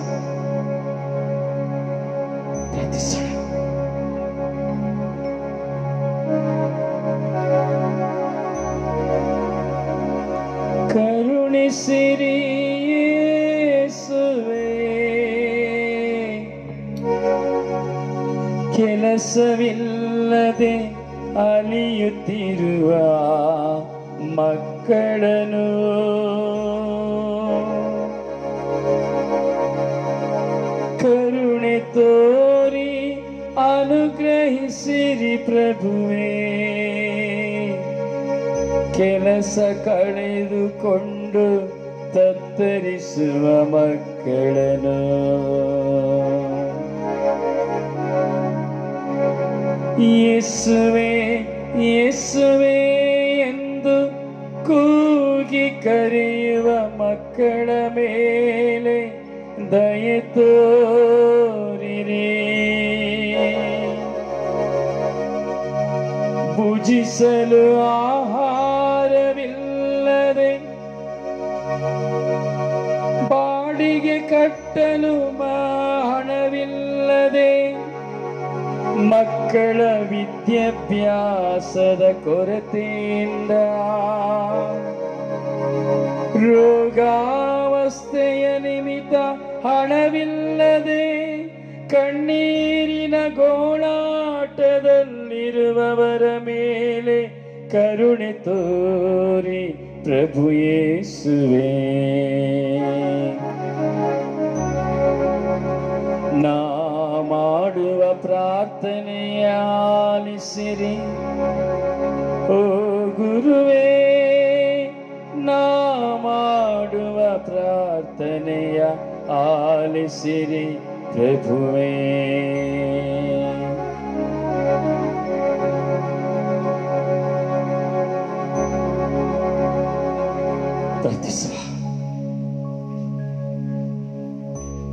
Speaker 1: ಕರುಣಿಸಿರಿ ಯೇಸುವೇ, ಕೆಲಸವಿಲ್ಲದೆ ಅಲಿಯುತ್ತಿರುವ ಮಕ್ಕಳನ್ನು ಕರುಣೆ ತೋರಿ ಅನುಗ್ರಹಿಸಿರಿ ಪ್ರಭುವೇ. ಕೆಲಸ ಕಳೆದುಕೊಂಡು ತತ್ತರಿಸುವ ಮಕ್ಕಳನ್ನು ಯೇಸುವೇ ಯೇಸುವೇ ಎಂದು ಕೂಗಿ ಕರೆಯುವ ಮಕ್ಕಳ ಮೇಲೆ ದಯೆ ತೋರಿರಿ. ಭುಜಿಸಲು ಆಹಾರವಿಲ್ಲದೆ ಬಾಡಿಗೆ ಕಟ್ಟಲು ಹಣವಿಲ್ಲದೆ, ಮಕ್ಕಳ ವಿದ್ಯಾಭ್ಯಾಸದ ಕೊರತೆಯಿಂದ, ರೋಗಾವಸ್ಥೆಯ ನಿಮಿತ್ತ ಹಣವಿಲ್ಲದೆ, ಕಣ್ಣೀರಿನ ಗೋಳಾಟದಲ್ಲಿರುವವರ ಮೇಲೆ ಕರುಣೆ ತೋರಿ ಪ್ರಭು ಯೇಸುವೇ. ನಾ ಮಾಡುವ ಪ್ರಾರ್ಥನೆಯ ಆಲಿಸಿರಿ ಓ ಗುರುವೇ, ನಾ ಮಾಡುವ ಪ್ರಾರ್ಥನೆಯ ಆಲಿಸಿರಿ ಪ್ರಭುವೇ. ಪ್ರಾರ್ಥಿಸುವ.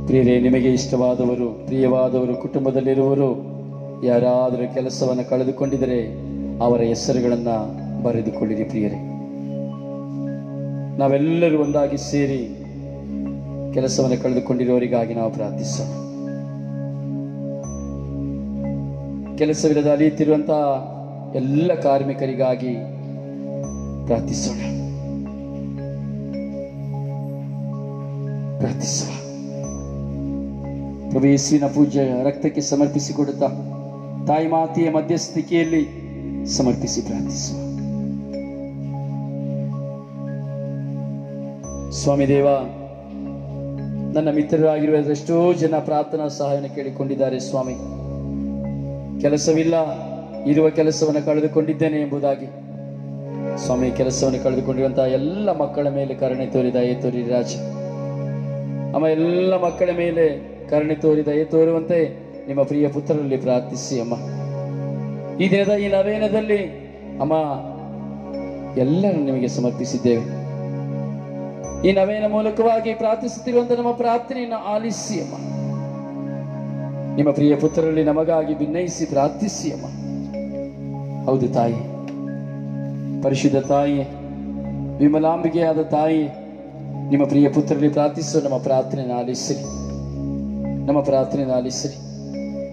Speaker 1: ಪ್ರಿಯರೇ, ನಿಮಗೆ ಇಷ್ಟವಾದವರು, ಪ್ರಿಯವಾದವರು ಕುಟುಂಬದಲ್ಲಿರುವರು ಯಾರಾದರೂ ಕೆಲಸವನ್ನು ಕಳೆದುಕೊಂಡಿದ್ದರೆ ಅವರ ಹೆಸರುಗಳನ್ನು ಬರೆದುಕೊಳ್ಳಿರಿ. ಪ್ರಿಯರೇ, ನಾವೆಲ್ಲರೂ ಒಂದಾಗಿ ಸೇರಿ ಕೆಲಸವನ್ನು ಕಳೆದುಕೊಂಡಿರುವವರಿಗಾಗಿ ನಾವು ಪ್ರಾರ್ಥಿಸೋಣ. ಕೆಲಸವಿಲ್ಲದ ಅಲಿಯುತ್ತಿರುವಂತಹ ಎಲ್ಲ ಕಾರ್ಮಿಕರಿಗಾಗಿ ಪ್ರಾರ್ಥಿಸೋಣ. ಪ್ರಾರ್ಥಿಸುವ. ಪ್ರಭು ಯೇಸುವಿನ ಪೂಜ್ಯ ರಕ್ತಕ್ಕೆ ಸಮರ್ಪಿಸಿಕೊಡುತ್ತಾ ತಾಯಿ ಮಾತೆಯ ಮಧ್ಯಸ್ಥಿಕೆಯಲ್ಲಿ ಸಮರ್ಪಿಸಿ ಪ್ರಾರ್ಥಿಸುವ. ಸ್ವಾಮಿ ದೇವ, ನನ್ನ ಮಿತ್ರರಾಗಿರುವ ಎಷ್ಟೋ ಜನ ಪ್ರಾರ್ಥನಾ ಸಹಾಯವನ್ನು ಕೇಳಿಕೊಂಡಿದ್ದಾರೆ. ಸ್ವಾಮಿ, ಕೆಲಸವಿಲ್ಲ, ಇರುವ ಕೆಲಸವನ್ನು ಕಳೆದುಕೊಂಡಿದ್ದೇನೆ ಎಂಬುದಾಗಿ. ಸ್ವಾಮಿ, ಕೆಲಸವನ್ನು ಕಳೆದುಕೊಂಡಿರುವಂತಹ ಎಲ್ಲ ಮಕ್ಕಳ ಮೇಲೆ ಕರುಣೆ ತೋರಿ ದಯೆ ತೋರಿ ರಾಜ. ಅಮ್ಮ, ಎಲ್ಲ ಮಕ್ಕಳ ಮೇಲೆ ಕರುಣೆ ತೋರಿ ದಯೆ ತೋರುವಂತೆ ನಿಮ್ಮ ಪ್ರಿಯ ಪುತ್ರರಲ್ಲಿ ಪ್ರಾರ್ಥಿಸಿ ಅಮ್ಮ. ಈ ದಿನದ ಈ ನವೇನದಲ್ಲಿ ಅಮ್ಮ ಎಲ್ಲರೂ ನಿಮಗೆ ಸಮರ್ಪಿಸಿದ್ದೇವೆ. ಈ ನವೇನ ಮೂಲಕವಾಗಿ ಪ್ರಾರ್ಥಿಸುತ್ತಿರುವಂತಹ ನಮ್ಮ ಪ್ರಾರ್ಥನೆಯನ್ನು ಆಲಿಸಿ ಅಮ್ಮ. ನಿಮ್ಮ ಪ್ರಿಯ ಪುತ್ರರಲ್ಲಿ ನಮಗಾಗಿ ಭಿನ್ನಯಿಸಿ ಪ್ರಾರ್ಥಿಸಿ ಅಮ್ಮ. ಹೌದು ತಾಯಿ, ಪರಿಶುದ್ಧ ತಾಯಿ, ವಿಮಲಾಂಬಿಕೆಯಾದ ತಾಯಿ, ನಿಮ್ಮ ಪ್ರಿಯ ಪುತ್ರರಲ್ಲಿ ಪ್ರಾರ್ಥಿಸುವ ನಮ್ಮ ಪ್ರಾರ್ಥನೆಯನ್ನು ಆಲಿಸಿರಿ, ನಮ್ಮ ಪ್ರಾರ್ಥನೆಯನ್ನು ಆಲಿಸಿರಿ.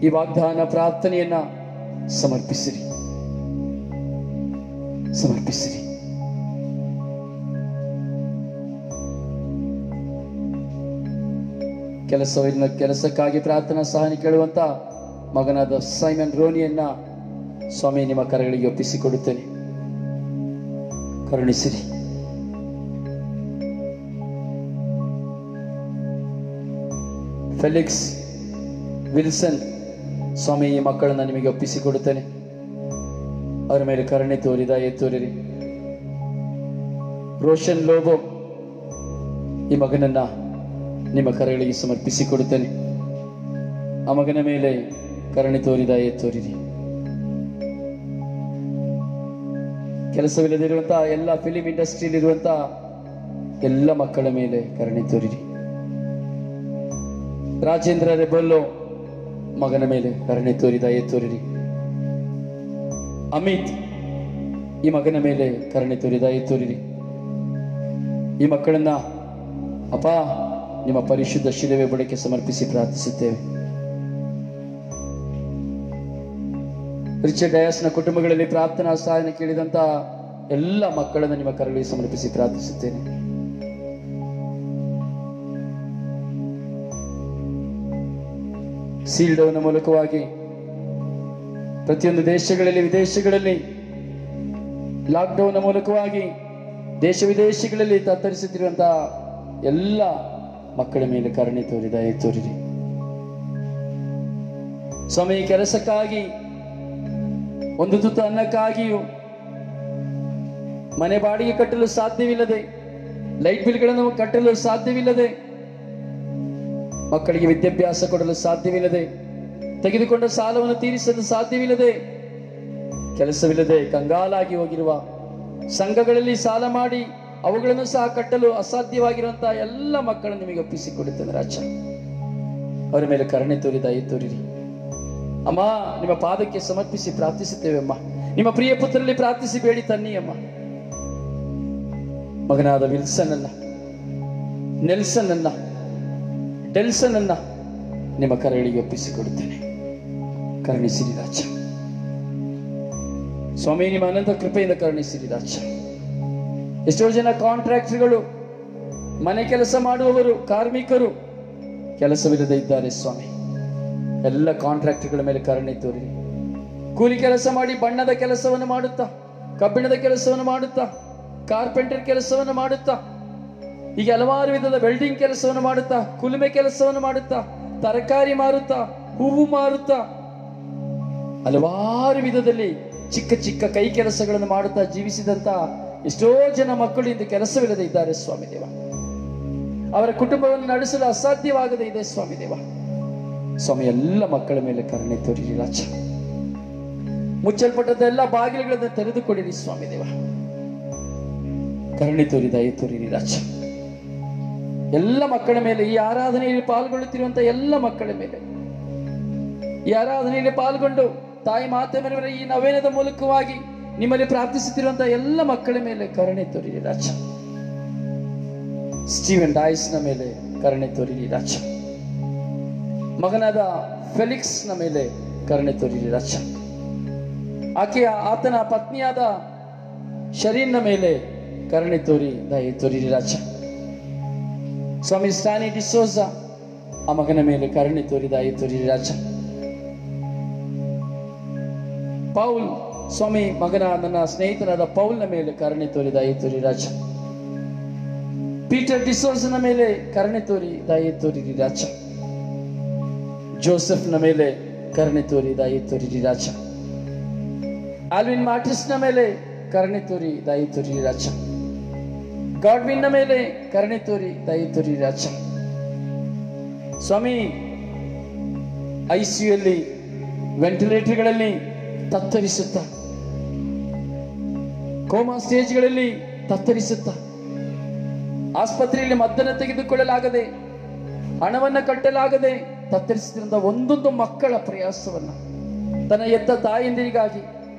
Speaker 1: ಈ ವಾಗ್ದಾನ ಪ್ರಾರ್ಥನೆಯನ್ನ ಸಮರ್ಪಿಸಿರಿ, ಸಮರ್ಪಿಸಿರಿ. ಕೆಲಸಕ್ಕಾಗಿ ಪ್ರಾರ್ಥನಾ ಸಹಾಯ ಕೇಳುವಂತ ಮಗನಾದ ಸೈಮನ್ ರೋನಿಯನ್ನ ಸ್ವಾಮಿ ನಿಮ್ಮ ಕರಗಳಿಗೆ ಒಪ್ಪಿಸಿಕೊಡುತ್ತೇನೆ. ಕರುಣಿಸಿರಿ. ಫೆಲಿಕ್ಸ್ ವಿಲ್ಸನ್ ಸ್ವಾಮಿ, ಈ ಮಕ್ಕಳನ್ನ ನಿಮಗೆ ಒಪ್ಪಿಸಿಕೊಡುತ್ತೇನೆ. ಅವರ ಮೇಲೆ ಕರುಣೆ ತೋರಿ ದಯೆ ತೋರಿರಿ. ರೋಷನ್ ಲೋಬೋ, ಈ ಮಗನನ್ನ ನಿಮ್ಮ ಕರಗಳಿಗೆ ಸಮರ್ಪಿಸಿಕೊಡುತ್ತೇನೆ. ಆ ಮಗನ ಮೇಲೆ ಕರುಣೆ ತೋರಿ ದಯೆ ತೋರಿರಿ. ಕೆಲಸವಿಲ್ಲದಿರುವಂತಹ ಎಲ್ಲ ಫಿಲಿಂ ಇಂಡಸ್ಟ್ರಿಯಲ್ಲಿರುವಂತಹ ಎಲ್ಲ ಮಕ್ಕಳ ಮೇಲೆ ಕರುಣೆ ತೋರಿರಿ. ರಾಜೇಂದ್ರ ರೆಬಲ್ಲೋ ಮಗನ ಮೇಲೆ ಕರುಣೆ ತೋರಿ ದಯೆ ತೋರಿರಿ. ಅಮಿತ್, ಈ ಮಗನ ಮೇಲೆ ಕರುಣೆ ತೋರಿ ದಯೆ ತೋರಿರಿ. ಈ ಮಕ್ಕಳನ್ನ ಅಪ್ಪ ನಿಮ್ಮ ಪರಿಶುದ್ಧ ಶಿಲುವೆ ಬುಡಕ್ಕೆ ಸಮರ್ಪಿಸಿ ಪ್ರಾರ್ಥಿಸುತ್ತೇವೆ. ರಿಚರ್ಡ್ ಡಯಾಸ್ನ ಕುಟುಂಬಗಳಲ್ಲಿ ಪ್ರಾರ್ಥನಾ ಸಹಾಯನ ಕೇಳಿದಂತಹ ಎಲ್ಲ ಮಕ್ಕಳನ್ನು ನಿಮ್ಮ ಕರಗಳಿಗೆ ಸಮರ್ಪಿಸಿ ಪ್ರಾರ್ಥಿಸುತ್ತೇನೆ. ಸೀಲ್ಡೌನ್ ಮೂಲಕವಾಗಿ ಪ್ರತಿಯೊಂದು ದೇಶಗಳಲ್ಲಿ, ವಿದೇಶಗಳಲ್ಲಿ ಲಾಕ್ಡೌನ್ ಮೂಲಕವಾಗಿ ದೇಶ ವಿದೇಶಗಳಲ್ಲಿ ತತ್ತರಿಸುತ್ತಿರುವಂತಹ ಎಲ್ಲ ಮಕ್ಕಳ ಮೇಲೆ ಕರುಣೆ ತೋರಿ ದಯೆ ತೋರಿರಿ. ಸ್ವಾಮಿ, ಕೆಲಸಕ್ಕಾಗಿ, ಒಂದು ತುತ್ತು ಅನ್ನಕ್ಕಾಗಿಯೂ, ಮನೆ ಬಾಡಿಗೆ ಕಟ್ಟಲು ಸಾಧ್ಯವಿಲ್ಲದೆ, ಲೈಟ್ ಬಿಲ್ಗಳನ್ನು ಕಟ್ಟಲು ಸಾಧ್ಯವಿಲ್ಲದೆ, ಮಕ್ಕಳಿಗೆ ವಿದ್ಯಾಭ್ಯಾಸ ಕೊಡಲು ಸಾಧ್ಯವಿಲ್ಲದೆ, ತೆಗೆದುಕೊಂಡ ಸಾಲವನ್ನು ತೀರಿಸಲು ಸಾಧ್ಯವಿಲ್ಲದೆ, ಕೆಲಸವಿಲ್ಲದೆ ಕಂಗಾಲಾಗಿ ಹೋಗಿರುವ, ಸಂಘಗಳಲ್ಲಿ ಸಾಲ ಮಾಡಿ ಅವುಗಳನ್ನು ಸಹ ಕಟ್ಟಲು ಅಸಾಧ್ಯವಾಗಿರುವಂತಹ ಎಲ್ಲ ಮಕ್ಕಳನ್ನು ನಿಮಗೆ ಒಪ್ಪಿಸಿಕೊಡುತ್ತೇನೆ ರಾಜ. ಅವರ ಮೇಲೆ ಕರುಣೆ ತೋರಿ ದಯೆ ತೋರಿರಿ ಅಮ್ಮ. ನಿಮ್ಮ ಪಾದಕ್ಕೆ ಸಮರ್ಪಿಸಿ ಪ್ರಾರ್ಥಿಸುತ್ತೇವೆ ಅಮ್ಮ. ನಿಮ್ಮ ಪ್ರಿಯ ಪುತ್ರರಲ್ಲಿ ಪ್ರಾರ್ಥಿಸಿ ಬೇಡಿ ತನ್ನಿ ಅಮ್ಮ. ಮಗನಾದ ವಿಲ್ಸನ್ ಅನ್ನ, ನೆಲ್ಸನ್ ಅನ್ನ ಡೆಲ್ಸನ್ ಅನ್ನ ನಿಮ್ಮ ಕರಗಳಿಗೆ ಒಪ್ಪಿಸಿಕೊಡುತ್ತೇನೆ. ಕರುಣಿಸಿರಿ ರಾಜ. ಸ್ವಾಮಿ, ನಿಮ್ಮ ಅನಂತ ಕೃಪೆಯಿಂದ ಕರುಣಿಸಿರಿ ರಾಜ. ಎಷ್ಟೋ ಜನ ಕಾಂಟ್ರಾಕ್ಟರ್ಗಳು, ಮನೆ ಕೆಲಸ ಮಾಡುವವರು, ಕಾರ್ಮಿಕರು ಕೆಲಸವಿಲ್ಲದೆ ಇದ್ದಾರೆ ಸ್ವಾಮಿ. ಎಲ್ಲ ಕಾಂಟ್ರಾಕ್ಟರ್ಗಳ ಮೇಲೆ ಕರುಣೆ ತೋರಿ. ಕೂಲಿ ಕೆಲಸ ಮಾಡಿ ಬಣ್ಣದ ಕೆಲಸವನ್ನು ಮಾಡುತ್ತಾ, ಕಬ್ಬಿಣದ ಕೆಲಸವನ್ನು ಮಾಡುತ್ತಾ, ಕಾರ್ಪೆಂಟರ್ ಕೆಲಸವನ್ನು ಮಾಡುತ್ತಾ, ಈಗ ಹಲವಾರು ವಿಧದ ವೆಲ್ಡಿಂಗ್ ಕೆಲಸವನ್ನು ಮಾಡುತ್ತಾ, ಕುಲುಮೆ ಕೆಲಸವನ್ನು ಮಾಡುತ್ತಾ, ತರಕಾರಿ ಮಾರುತ್ತಾ, ಹೂವು ಮಾರುತ್ತಾ, ಹಲವಾರು ವಿಧದಲ್ಲಿ ಚಿಕ್ಕ ಚಿಕ್ಕ ಕೈ ಕೆಲಸಗಳನ್ನು ಮಾಡುತ್ತಾ ಜೀವಿಸಿದಂತ ಎಷ್ಟೋ ಜನ ಮಕ್ಕಳು ಇಂದು ಕೆಲಸವಿಲ್ಲದೆ ಇದ್ದಾರೆ ಸ್ವಾಮಿ ದೇವ. ಅವರ ಕುಟುಂಬವನ್ನು ನಡೆಸಲು ಅಸಾಧ್ಯವಾಗದೇ ಇದೆ ಸ್ವಾಮಿ ದೇವ. ಸ್ವಾಮಿ, ಎಲ್ಲ ಮಕ್ಕಳ ಮೇಲೆ ಕರುಣೆ ತೋರಿರಿ ರಾಜ. ಮುಚ್ಚಲ್ಪಟ್ಟದ ಎಲ್ಲ ಬಾಗಿಲುಗಳನ್ನು ತೆರೆದುಕೊಡಿರಿ ಸ್ವಾಮಿ ದೇವ. ಕರುಣೆ ತೋರಿ, ದಯೆ ತೋರಿರಿ ರಾಜ. ಎಲ್ಲ ಮಕ್ಕಳ ಮೇಲೆ, ಈ ಆರಾಧನೆಯಲ್ಲಿ ಪಾಲ್ಗೊಳ್ಳುತ್ತಿರುವಂತಹ ಎಲ್ಲ ಮಕ್ಕಳ ಮೇಲೆ, ಈ ಆರಾಧನೆಯಲ್ಲಿ ಪಾಲ್ಗೊಂಡು ತಾಯಿ ಮಾತೆ ಮರಿಯವರ ಈ ನವೇನದ ಮೂಲಕವಾಗಿ ನಿಮ್ಮಲ್ಲಿ ಪ್ರಾರ್ಥಿಸುತ್ತಿರುವಂತಹ ಎಲ್ಲ ಮಕ್ಕಳ ಮೇಲೆ ಕರುಣೆ ತೋರಿರಿ ರಾಜ. ಸ್ಟೀವನ್ ಡಾಯ್ಸ್ನ ಮೇಲೆ ಕರುಣೆ ತೋರಿರಿ ರಾಜ. ಮಗನಾದ ಫೆಲಿಕ್ಸ್ ನ ಮೇಲೆ ಕರುಣೆ ತೋರಿರಿ ರಾಜ. ಆತನ ಪತ್ನಿಯಾದ ಶರೀರ್ನ ಮೇಲೆ ಕರುಣೆ ತೋರಿ, ದಯೆ ತೋರಿರಿ ರಾಜ. ಸ್ವಾಮಿ, ಸ್ಟಾನಿ ಡಿಸೋಜ ಆ ಮಗನ ಮೇಲೆ ಕರುಣೆ ತೋರಿ, ದಯೆ ತೋರಿರಿ ರಾಜ. ಪೌಲ್ ಸ್ವಾಮಿ, ನನ್ನ ಸ್ನೇಹಿತನಾದ ಪೌಲ್ನ ಮೇಲೆ ಕರುಣೆ ತೋರಿ, ದಯೆ ತೋರಿ ರಾಜ. ಪೀಟರ್ ಡಿಸೋಜನ ಮೇಲೆ ಕರುಣೆ ತೋರಿ, ದಯೆ ತೋರಿರಿ ರಾಜ. ಜೋಸೆಫ್ನ ಮೇಲೆ ಕರುಣೆ ತೋರಿ, ದಯೆ ತೋರಿರಿ ರಾಜ. ಆಲ್ವಿನ್ ಮಾರ್ಟಿಸ್ನ ಮೇಲೆ ಕರುಣೆ ತೋರಿ, ದಯೆ ತೋರಿರಿ ರಾಜ. ಗಾಡ್ವಿನ್ನ ಮೇಲೆ ಕರುಣೆ ತೋರಿ, ದಯೆ ತೋರಿರಿ ರಾಜ. ಸ್ವಾಮಿ, ಐಸಿಯುಯಲ್ಲಿ ವೆಂಟಿಲೇಟರ್ಗಳಲ್ಲಿ ತತ್ತರಿಸುತ್ತಾ, ಕೋಮಾ ಸ್ಟೇಜ್ಗಳಲ್ಲಿ ತತ್ತರಿಸುತ್ತಾ, ಆಸ್ಪತ್ರೆಯಲ್ಲಿ ಮದ್ದನ್ನು ತೆಗೆದುಕೊಳ್ಳಲಾಗದೆ, ಹಣವನ್ನು ಕಟ್ಟಲಾಗದೆ ತತ್ತರಿಸುತ್ತಿರುವ ಒಂದೊಂದು ಮಕ್ಕಳ ಪ್ರಯಾಸವನ್ನ ತನ್ನ ಎತ್ತ ತಾಯಂದಿರಿಗಾಗಿ,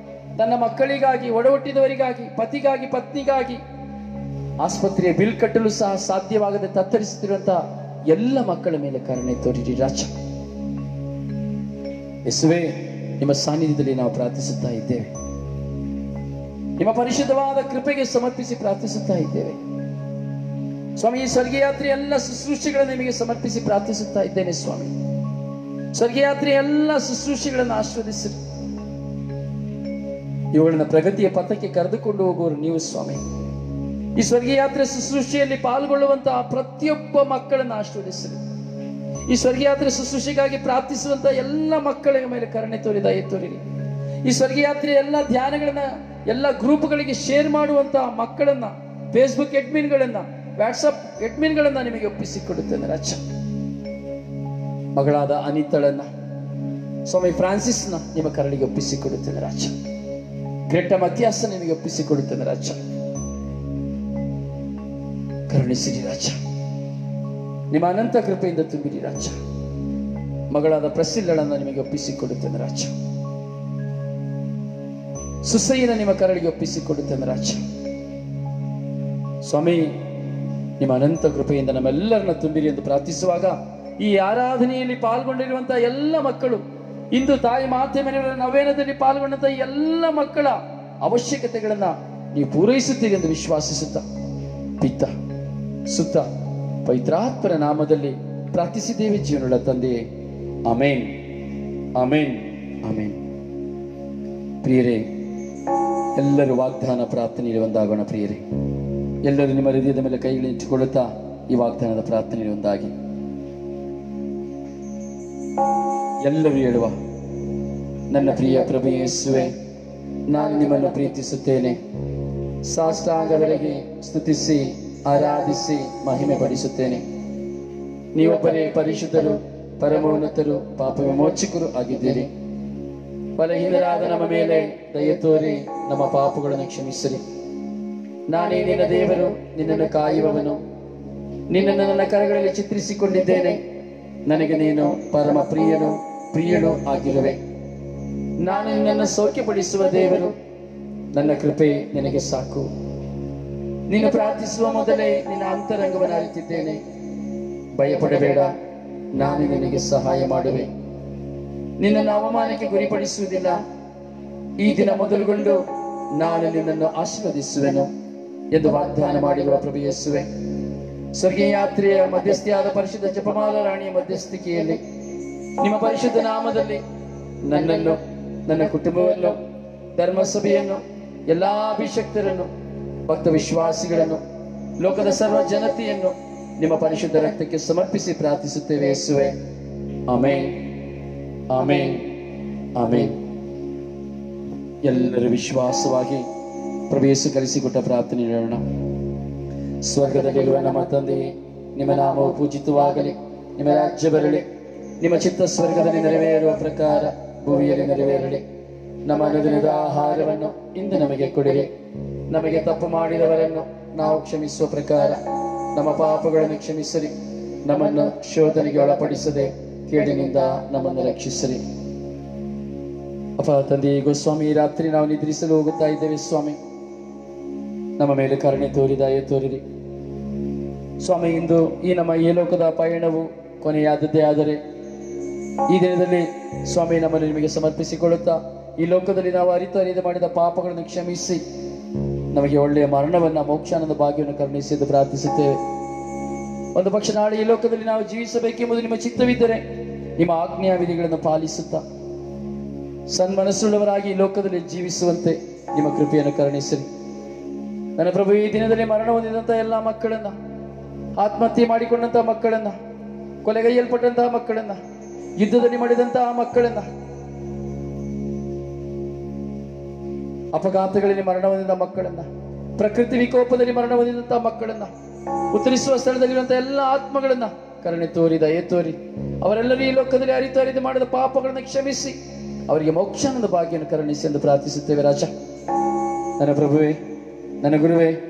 Speaker 1: ತನ್ನ ಮಕ್ಕಳಿಗಾಗಿ, ಒಡಹುಟ್ಟಿದವರಿಗಾಗಿ, ಪತಿಗಾಗಿ, ಪತ್ನಿಗಾಗಿ ಆಸ್ಪತ್ರೆಯ ಬಿಲ್ ಕಟ್ಟಲು ಸಹ ಸಾಧ್ಯವಾಗದೆ ತತ್ತರಿಸುತ್ತಿರುವಂತಹ ಎಲ್ಲ ಮಕ್ಕಳ ಮೇಲೆ ಕರುಣೆ ತೋರಿರಿ ರಾಜ. ಯೇಸುವೇ, ನಿಮ್ಮ ಸಾನ್ನಿಧ್ಯದಲ್ಲಿ ನಾವು ಪ್ರಾರ್ಥಿಸುತ್ತಾ ಇದ್ದೇವೆ. ನಿಮ್ಮ ಪರಿಶುದ್ಧವಾದ ಕೃಪೆಗೆ ಸಮರ್ಪಿಸಿ ಪ್ರಾರ್ಥಿಸುತ್ತಾ ಇದ್ದೇವೆ ಸ್ವಾಮಿ. ಈ ಸ್ವರ್ಗಯಾತ್ರೆ ಎಲ್ಲ ಶುಶ್ರೂಷೆಗಳನ್ನು ನಿಮಗೆ ಸಮರ್ಪಿಸಿ ಪ್ರಾರ್ಥಿಸುತ್ತಾ ಇದ್ದೇನೆ ಸ್ವಾಮಿ. ಸ್ವರ್ಗಯಾತ್ರೆ ಎಲ್ಲ ಶುಶ್ರೂಷೆಗಳನ್ನು ಆಶೀರ್ವದಿಸಿರಿ. ಇವುಗಳನ್ನ ಪ್ರಗತಿಯ ಪಥಕ್ಕೆ ಕರೆದುಕೊಂಡು ಹೋಗುವರು ನೀವು ಸ್ವಾಮಿ. ಈ ಸ್ವರ್ಗಯಾತ್ರೆ ಶುಶ್ರೂಷೆಯಲ್ಲಿ ಪಾಲ್ಗೊಳ್ಳುವಂತಹ ಪ್ರತಿಯೊಬ್ಬ ಮಕ್ಕಳನ್ನು ಆಶೀರ್ವದಿಸಿರಿ. ಈ ಸ್ವರ್ಗಯಾತ್ರೆ ಶುಶ್ರೂಷೆಗಾಗಿ ಪ್ರಾರ್ಥಿಸುವಂತಹ ಎಲ್ಲ ಮಕ್ಕಳ ಮೇಲೆ ಕರುಣೆ ತೋರಿ, ದಯೆ ತೋರಿರಿ. ಈ ಸ್ವರ್ಗಯಾತ್ರೆಯ ಎಲ್ಲ ಧ್ಯಾನಗಳನ್ನ ಎಲ್ಲ ಗ್ರೂಪ್ಗಳಿಗೆ ಶೇರ್ ಮಾಡುವಂತಹ ಮಕ್ಕಳನ್ನ, ಫೇಸ್ಬುಕ್ ಅಡ್ಮಿನ್ಗಳನ್ನ, ವಾಟ್ಸಪ್ ಅಡ್ಮಿನ್ಗಳನ್ನ ನಿಮಗೆ ಒಪ್ಪಿಸಿಕೊಡುತ್ತೇನೆ ರಾಜ. ಮಗಳಾದ ಅನಿತಳನ್ನ ಸ್ವಾಮಿ, ಫ್ರಾನ್ಸಿಸ್ನ ನಿಮ್ಮ ಕರಳಿಗೆ ಒಪ್ಪಿಸಿಕೊಡುತ್ತೇನೆ ರಾಜ. ಗ್ರೇಟ ಮತ್ಯಾಸ ನಿಮಗೆ ಒಪ್ಪಿಸಿಕೊಡುತ್ತೇನೆ ರಾಜ. ಕರುಣಿಸಿರಿ ರಾಜ. ನಿಮ್ಮ ಅನಂತ ಕೃಪೆಯಿಂದ ತುಂಬಿರಿ ರಾಜ. ಮಗಳಾದ ಪ್ರಸಿಲ್ಲಳನ್ನ ನಿಮಗೆ ಒಪ್ಪಿಸಿಕೊಡುತ್ತೇನೆ ರಾಜ. ಸುಸೈನ ನಿಮ್ಮ ಕರಳಿಗೆ ಒಪ್ಪಿಸಿಕೊಡುತ್ತೇನೆ ರಾಜ. ಸ್ವಾಮಿ, ನಿಮ್ಮ ಅನಂತ ಕೃಪೆಯಿಂದ ನಮ್ಮೆಲ್ಲರನ್ನ ತುಂಬಿರಿ ಎಂದು ಪ್ರಾರ್ಥಿಸುವಾಗ, ಈ ಆರಾಧನೆಯಲ್ಲಿ ಪಾಲ್ಗೊಂಡಿರುವಂತಹ ಎಲ್ಲ ಮಕ್ಕಳು, ಇಂದು ತಾಯಿ ಮಾತೆ ಮನೆಯವರ ನವೇನದಲ್ಲಿ ಪಾಲ್ಗೊಂಡಂತಹ ಎಲ್ಲ ಮಕ್ಕಳ ಅವಶ್ಯಕತೆಗಳನ್ನ ನೀವು ಪೂರೈಸುತ್ತೀರಿ ಎಂದು ವಿಶ್ವಾಸಿಸುತ್ತಾ, ಪಿತ ಸುತ್ತ ಪವಿತ್ರಾತ್ಮರ ನಾಮದಲ್ಲಿ ಪ್ರಾರ್ಥಿಸಿದ್ದೇವೆ ಜೀವನದ ತಂದೆಯೇ. ಆಮೇನ್, ಆಮೇನ್, ಆಮೇನ್. ಪ್ರಿಯರೇ, ಎಲ್ಲರೂ ವಾಗ್ದಾನ ಪ್ರಾರ್ಥನೆಯಲ್ಲಿ ಒಂದಾಗೋಣ. ಪ್ರಿಯರೇ, ಎಲ್ಲರೂ ನಿಮ್ಮ ಹೃದಯದ ಮೇಲೆ ಕೈಗಳಿಟ್ಟುಕೊಳ್ಳುತ್ತಾ ಈ ವಾಗ್ದಾನದ ಪ್ರಾರ್ಥನೆಯಲ್ಲಿ ಒಂದಾಗಿ ಎಲ್ಲರೂ ಹೇಳುವ, ನನ್ನ ಪ್ರಿಯ ಪ್ರಭು ಯೇಸುವೆ, ನಾನು ನಿಮ್ಮನ್ನು ಪ್ರೀತಿಸುತ್ತೇನೆ. ಸಾಷ್ಟಾಂಗದವರೆಗೆ ಸ್ತುತಿಸಿ ಆರಾಧಿಸಿ ಮಹಿಮೆ ಪಡಿಸುತ್ತೇನೆ. ನೀವೊಬ್ಬರೇ ಪರಿಶುದ್ಧರು, ಪರಮೋನ್ನತರು, ಪಾಪ ವಿಮೋಚಕರು ಆಗಿದ್ದೀರಿ. ಬಲಹೀನರಾದ ನಮ್ಮ ಮೇಲೆ ದಯೆ ತೋರಿ ನಮ್ಮ ಪಾಪಗಳನ್ನು ಕ್ಷಮಿಸಿರಿ. ನಾನೇ ನಿನ್ನ ದೇವರು, ನಿನ್ನನ್ನು ಕಾಯುವವನು. ನಿನ್ನನ್ನು ನನ್ನ ಕರಗಳಲ್ಲಿ ಚಿತ್ರಿಸಿಕೊಂಡಿದ್ದೇನೆ. ನನಗೆ ನೀನು ಪರಮ ಪ್ರಿಯನು ಆಗಿರುವೆ. ನಾನು ನಿನ್ನನ್ನು ಸೌಖ್ಯಪಡಿಸುವ ದೇವರು. ನನ್ನ ಕೃಪೆ ನಿನಗೆ ಸಾಕು. ನೀನು ಪ್ರಾರ್ಥಿಸುವ ಮೊದಲೇ ನಿನ್ನ ಅಂತರಂಗವನ್ನು ಅರಿತಿದ್ದೇನೆ. ಭಯಪಡಬೇಡ, ನಾನು ನಿನಗೆ ಸಹಾಯ ಮಾಡುವೆ. ನಿನ್ನನ್ನು ಅವಮಾನಕ್ಕೆ ಗುರಿಪಡಿಸುವುದಿಲ್ಲ. ಈ ದಿನ ಮೊದಲುಗೊಂಡು ನಾನು ನಿನ್ನನ್ನು ಆಶೀರ್ವದಿಸುವೆನು ಎಂದು ವಾಗ್ದಾನ ಮಾಡಿರುವ ಪ್ರಭು ಯೇಸುವೆ, ಸ್ವರ್ಗೀಯ ಯಾತ್ರೆಯ ಮಧ್ಯಸ್ಥಿಯಾದ ಪರಿಶುದ್ಧ ಜಪಮಾಲ ರಾಣಿಯ ಮಧ್ಯಸ್ಥಿಕೆಯಲ್ಲಿ ನಿಮ್ಮ ಪರಿಶುದ್ಧ ನಾಮದಲ್ಲಿ ನನ್ನನ್ನು, ನನ್ನ ಕುಟುಂಬವನ್ನು, ಧರ್ಮಸಭೆಯನ್ನು, ಎಲ್ಲಾ ಅಭಿಷಕ್ತರನ್ನು, ಭಕ್ತ ವಿಶ್ವಾಸಿಗಳನ್ನು, ಲೋಕದ ಸರ್ವ ಜನತೆಯನ್ನು ನಿಮ್ಮ ಪರಿಶುದ್ಧ ರಕ್ತಕ್ಕೆ ಸಮರ್ಪಿಸಿ ಪ್ರಾರ್ಥಿಸುತ್ತೇವೆ ಯೇಸುವೆ. ಆಮೇನ್, ಆಮೇನ್, ಆಮೇನ್. ಎಲ್ಲರೂ ವಿಶ್ವಾಸವಾಗಿ ಪ್ರಭು ಯೇಸು ಕಲಿಸಿಕೊಟ್ಟ ಪ್ರಾರ್ಥನೆ ಹೇಳೋಣ. ಸ್ವರ್ಗದಲ್ಲಿರುವ ನಮ್ಮ ತಂದೆಯೇ, ನಿಮ್ಮ ನಾಮವು ಪೂಜಿತವಾಗಲಿ, ನಿಮ್ಮ ರಾಜ್ಯ ಬರಲಿ, ನಿಮ್ಮ ಚಿತ್ತ ಸ್ವರ್ಗದಲ್ಲಿ ನೆರವೇರುವ ಪ್ರಕಾರ ಭೂಮಿಯಲ್ಲಿ ನೆರವೇರಲಿ. ನಮ್ಮ ಅನುದಿನದ ಆಹಾರವನ್ನು ಇಂದು ನಮಗೆ ಕೊಡಿರಿ. ನಮಗೆ ತಪ್ಪು ಮಾಡಿದವರನ್ನು ನಾವು ಕ್ಷಮಿಸುವ ಪ್ರಕಾರ ನಮ್ಮ ಪಾಪಗಳನ್ನು ಕ್ಷಮಿಸಿರಿ. ನಮ್ಮನ್ನು ಶೋಧನೆಗೆ ಒಳಪಡಿಸದೆ ಕೇಡಿನಿಂದ ನಮ್ಮನ್ನು ರಕ್ಷಿಸಿರಿ. ಅಪ್ಪ ತಂದೆ, ಈಗ ಸ್ವಾಮಿ ಈ ರಾತ್ರಿ ನಾವು ನಿದ್ರಿಸಲು ಹೋಗುತ್ತಾ ಇದ್ದೇವೆ ಸ್ವಾಮಿ. ನಮ್ಮ ಮೇಲೆ ಕರುಣೆ ತೋರಿ ದಯೆ ತೋರಿರಿ ಸ್ವಾಮಿ. ಇಂದು ಈ ನಮ್ಮ ಈ ಲೋಕದ ಪಯಣವು ಕೊನೆಯಾದದ್ದೇ ಆದರೆ ಈ ದಿನದಲ್ಲಿ ಸ್ವಾಮಿ ನಮ್ಮನ್ನು ನಿಮಗೆ ಸಮರ್ಪಿಸಿಕೊಳ್ಳುತ್ತಾ ಈ ಲೋಕದಲ್ಲಿ ನಾವು ಅರಿದು ಮಾಡಿದ ಪಾಪಗಳನ್ನು ಕ್ಷಮಿಸಿ ನಮಗೆ ಒಳ್ಳೆಯ ಮರಣವನ್ನ, ಮೋಕ್ಷಾನಂದ ಭಾಗ್ಯವನ್ನು ಕರುಣಿಸಿ ಎಂದು ಪ್ರಾರ್ಥಿಸುತ್ತೇವೆ. ಒಂದು ಪಕ್ಷ ನಾಳೆ ಈ ಲೋಕದಲ್ಲಿ ನಾವು ಜೀವಿಸಬೇಕೆಂಬುದು ನಿಮ್ಮ ಚಿತ್ತವಿದ್ದರೆ ನಿಮ್ಮ ಆಜ್ಞಾ ವಿಧಿಗಳನ್ನು ಪಾಲಿಸುತ್ತಾ ಸನ್ಮನಸ್ಸುಳ್ಳವರಾಗಿ ಈ ಲೋಕದಲ್ಲಿ ಜೀವಿಸುವಂತೆ ನಿಮ್ಮ ಕೃಪೆಯನ್ನು ಕರುಣಿಸಿರಿ. ನನ್ನ ಪ್ರಭು, ಈ ದಿನದಲ್ಲಿ ಮರಣ ಹೊಂದಿದಂತಹ ಎಲ್ಲ ಮಕ್ಕಳನ್ನ, ಆತ್ಮಹತ್ಯೆ ಮಾಡಿಕೊಂಡಂತಹ ಮಕ್ಕಳನ್ನ, ಕೊಲೆಗೈಯಲ್ಪಟ್ಟಂತಹ ಮಕ್ಕಳನ್ನ, ಯುದ್ಧದಲ್ಲಿ ಮಾಡಿದಂತಹ ಮಕ್ಕಳನ್ನ, ಅಪಘಾತಗಳಲ್ಲಿ ಮರಣ ಹೊಂದಿದ ಮಕ್ಕಳನ್ನ, ಪ್ರಕೃತಿ ವಿಕೋಪದಲ್ಲಿ ಮರಣ ಹೊಂದಿದಂತಹ ಮಕ್ಕಳನ್ನ, ಉತ್ತರಿಸುವ ಸ್ಥಳದಲ್ಲಿರುವಂತಹ ಎಲ್ಲ ಆತ್ಮಗಳನ್ನ ಕರುಣೆ ತೋರಿ ದಯೆ ತೋರಿ ಅವರೆಲ್ಲರೂ ಈ ಲೋಕದಲ್ಲಿ ಅರಿದು ಮಾಡಿದ ಪಾಪಗಳನ್ನು ಕ್ಷಮಿಸಿ ಅವರಿಗೆ ಮೋಕ್ಷಾನಂದ ಭಾಗ್ಯವನ್ನು ಕರುಣಿಸಿ ಎಂದು ಪ್ರಾರ್ಥಿಸುತ್ತೇವೆ ರಾಜ. ನನ್ನ ಪ್ರಭುವೇ, ನನ್ನ ಗುರುವೇ,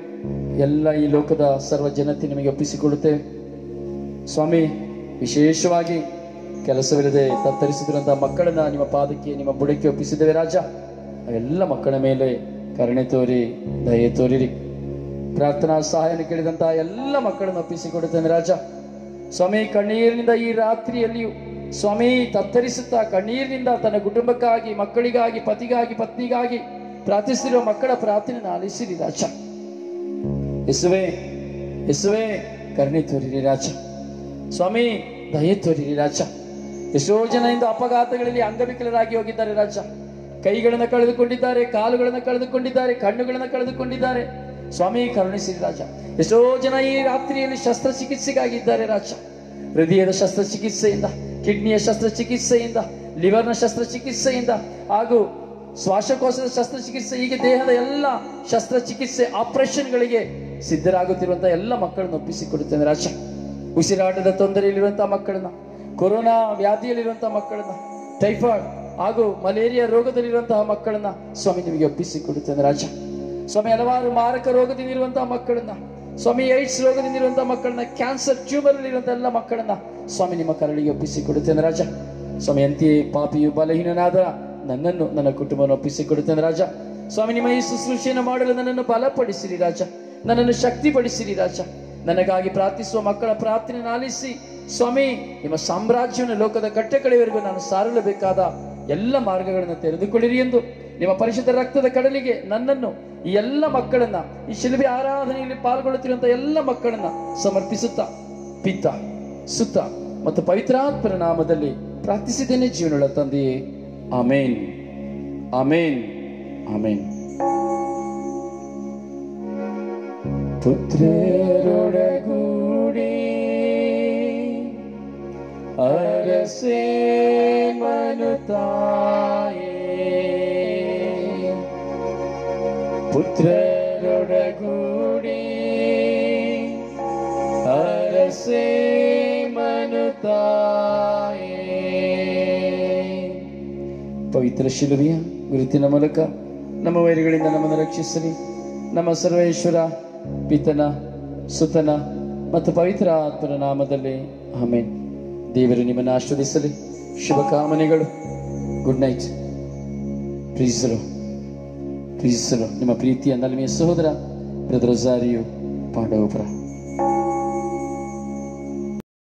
Speaker 1: ಎಲ್ಲ ಈ ಲೋಕದ ಸರ್ವ ಜನತೆ ನಿಮಗೆ ಒಪ್ಪಿಸಿಕೊಳ್ಳುತ್ತೇವೆ ಸ್ವಾಮಿ. ವಿಶೇಷವಾಗಿ ಕೆಲಸವಿಲ್ಲದೆ ತತ್ತರಿಸಿದಿರುವಂತಹ ಮಕ್ಕಳನ್ನ ನಿಮ್ಮ ಪಾದಕ್ಕೆ, ನಿಮ್ಮ ಬುಡಕ್ಕೆ ಒಪ್ಪಿಸಿದ್ದೇವೆ ರಾಜ. ಎಲ್ಲ ಮಕ್ಕಳ ಮೇಲೆ ಕರುಣೆ ತೋರಿ ದಯೆ ತೋರಿರಿ. ಪ್ರಾರ್ಥನಾ ಸಹಾಯನ ಕೇಳಿದಂತಹ ಎಲ್ಲ ಮಕ್ಕಳನ್ನು ಒಪ್ಪಿಸಿಕೊಡುತ್ತೇನೆ ರಾಜ. ಸ್ವಾಮಿ, ಕಣ್ಣೀರಿನಿಂದ ಈ ರಾತ್ರಿಯಲ್ಲಿಯೂ ಸ್ವಾಮಿ ತತ್ತರಿಸುತ್ತಾ ಕಣ್ಣೀರಿನಿಂದ ತನ್ನ ಕುಟುಂಬಕ್ಕಾಗಿ, ಮಕ್ಕಳಿಗಾಗಿ, ಪತಿಗಾಗಿ, ಪತ್ನಿಗಾಗಿ ಪ್ರಾರ್ಥಿಸಿರುವ ಮಕ್ಕಳ ಪ್ರಾರ್ಥನೆಯನ್ನು ಆಲಿಸಿರಿ ರಾಜ. ಯೇಸುವೇ, ಯೇಸುವೇ, ಕರುಣೆ ತೋರಿರಿ ರಾಜ. ಸ್ವಾಮಿ, ದಯೆ ತೋರಿರಿ ರಾಜ. ಎಷ್ಟೋ ಜನ ಇಂದು ಅಪಘಾತಗಳಲ್ಲಿ ಅಂಗವಿಕಲರಾಗಿ ಹೋಗಿದ್ದಾರೆ ರಾಜ. ಕೈಗಳನ್ನು ಕಳೆದುಕೊಂಡಿದ್ದಾರೆ, ಕಾಲುಗಳನ್ನು ಕಳೆದುಕೊಂಡಿದ್ದಾರೆ, ಕಣ್ಣುಗಳನ್ನು ಕಳೆದುಕೊಂಡಿದ್ದಾರೆ. ಸ್ವಾಮಿ, ಕರುಣಿಸಿರಿ ರಾಜ. ಎಷ್ಟೋ ಜನ ಈ ರಾತ್ರಿಯಲ್ಲಿ ಶಸ್ತ್ರಚಿಕಿತ್ಸೆಗಾಗಿದ್ದಾರೆ ರಾಜ. ಹೃದಯದ ಶಸ್ತ್ರಚಿಕಿತ್ಸೆಯಿಂದ, ಕಿಡ್ನಿಯ ಶಸ್ತ್ರಚಿಕಿತ್ಸೆಯಿಂದ, ಲಿವರ್ನ ಶಸ್ತ್ರಚಿಕಿತ್ಸೆಯಿಂದ ಹಾಗೂ ಶ್ವಾಸಕೋಶದ ಶಸ್ತ್ರಚಿಕಿತ್ಸೆ, ಹೀಗೆ ದೇಹದ ಎಲ್ಲ ಶಸ್ತ್ರಚಿಕಿತ್ಸೆ ಆಪರೇಷನ್ಗಳಿಗೆ ಸಿದ್ಧರಾಗುತ್ತಿರುವಂತಹ ಎಲ್ಲ ಮಕ್ಕಳನ್ನು ಒಪ್ಪಿಸಿಕೊಡುತ್ತೇನೆ ರಾಜ. ಉಸಿರಾಟದ ತೊಂದರೆಯಲ್ಲಿರುವಂತಹ ಮಕ್ಕಳನ್ನ, ಕೊರೋನಾ ವ್ಯಾಧಿಯಲ್ಲಿರುವಂತಹ ಮಕ್ಕಳನ್ನ, ಟೈಫಾಯ್ಡ್ ಹಾಗೂ ಮಲೇರಿಯಾ ರೋಗದಲ್ಲಿರುವಂತಹ ಮಕ್ಕಳನ್ನ ಸ್ವಾಮಿ ನಿಮಗೆ ಒಪ್ಪಿಸಿಕೊಡುತ್ತೇನೆ ರಾಜ. ಸ್ವಾಮಿ, ಹಲವಾರು ಮಾರಕ ರೋಗದಿಂದ ಇರುವಂತಹ ಮಕ್ಕಳನ್ನ, ಸ್ವಾಮಿ ಏಡ್ಸ್ ರೋಗದಿಂದ ಇರುವಂತಹ ಮಕ್ಕಳನ್ನ, ಕ್ಯಾನ್ಸರ್ ಟ್ಯೂಮರ್ ಇರುವಂತಹ ಎಲ್ಲ ಮಕ್ಕಳನ್ನ ಸ್ವಾಮಿ ನಿಮ್ಮ ಕರಳಿಗೆ ಒಪ್ಪಿಸಿಕೊಡುತ್ತೇನೆ ರಾಜ. ಸ್ವಾಮಿ, ಅಂತೆಯೇ ಪಾಪಿಯು ಬಲಹೀನನಾದ ನನ್ನನ್ನು, ನನ್ನ ಕುಟುಂಬವನ್ನು ಒಪ್ಪಿಸಿಕೊಡುತ್ತೇನೆ ರಾಜ. ಸ್ವಾಮಿ, ನಿಮ್ಮ ಈ ಶುಶ್ರೂಷೆಯನ್ನು ಮಾಡಲು ನನ್ನನ್ನು ಬಲಪಡಿಸಿರಿ ರಾಜ, ನನ್ನನ್ನು ಶಕ್ತಿಪಡಿಸಿರಿ ರಾಜ. ನನಗಾಗಿ ಪ್ರಾರ್ಥಿಸುವ ಮಕ್ಕಳ ಪ್ರಾರ್ಥನೆಯನ್ನು ಆಲಿಸಿ ಸ್ವಾಮಿ, ನಿಮ್ಮ ಸಾಮ್ರಾಜ್ಯವನ್ನು ಲೋಕದ ಕಟ್ಟಕಡೆಯವರೆಗೂ ನಾನು ಸಾರಲೇಬೇಕಾದ ಎಲ್ಲ ಮಾರ್ಗಗಳನ್ನು ತೆರೆದುಕೊಳ್ಳಿರಿ ಎಂದು ನಿಮ್ಮ ಪರಿಶುದ್ಧ ರಕ್ತದ ಕಡಲಿಗೆ ನನ್ನನ್ನು, ಈ ಎಲ್ಲ ಮಕ್ಕಳನ್ನ, ಈ ಶಿಲುಬೆ ಆರಾಧನೆಯಲ್ಲಿ ಪಾಲ್ಗೊಳ್ಳುತ್ತಿರುವಂತಹ ಎಲ್ಲ ಮಕ್ಕಳನ್ನ ಸಮರ್ಪಿಸುತ್ತಾ ಪಿತ, ಸುತ್ತ ಮತ್ತು ಪವಿತ್ರಾತ್ಮರ ನಾಮದಲ್ಲಿ ಪ್ರಾರ್ಥಿಸಿದ್ದೇನೆ ಜೀವನಗಳ ತಂದೆಯೇ. ಆಮೇನ್, ಆಮೇನ್, ಆಮೇನ್. ಪುತ್ರರೊಡಗೂಡಿ ಅರಸೇ ಮನುತಾಯೇ, ಪುತ್ರರೊಡಗೂಡಿ ಅರಸೇ ಮನುತಾಯೇ. ಪವಿತ್ರ ಶಿಲುಬೆಯ ಗುರುತಿನ ಮೂಲಕ ನಮ್ಮ ವೈರಿಗಳಿಂದ ನಮ್ಮನ್ನು ರಕ್ಷಿಸಲಿ. ನಮ್ಮ ಸರ್ವೇಶ್ವರ ಪಿತನ, ಸುತನ ಮತ್ತು ಪವಿತ್ರ ಆತ್ಮನ ನಾಮದಲ್ಲಿ ಆಮೇನ್. ದೇವರು ನಿಮ್ಮನ್ನು ಆಶೀರ್ವದಿಸಲಿ. ಶುಭಕಾಮನೆಗಳು. Good night. ಪ್ರೀಸರು, ಪ್ರೀಸರು. ನಿಮ್ಮ ಪ್ರೀತಿಯ ನಲ್ಮೆಯ ಸಹೋದರ ಬ್ರದರ್ ರೊಜಾರಿಯೋ ಪಾಂಡವಪುರ.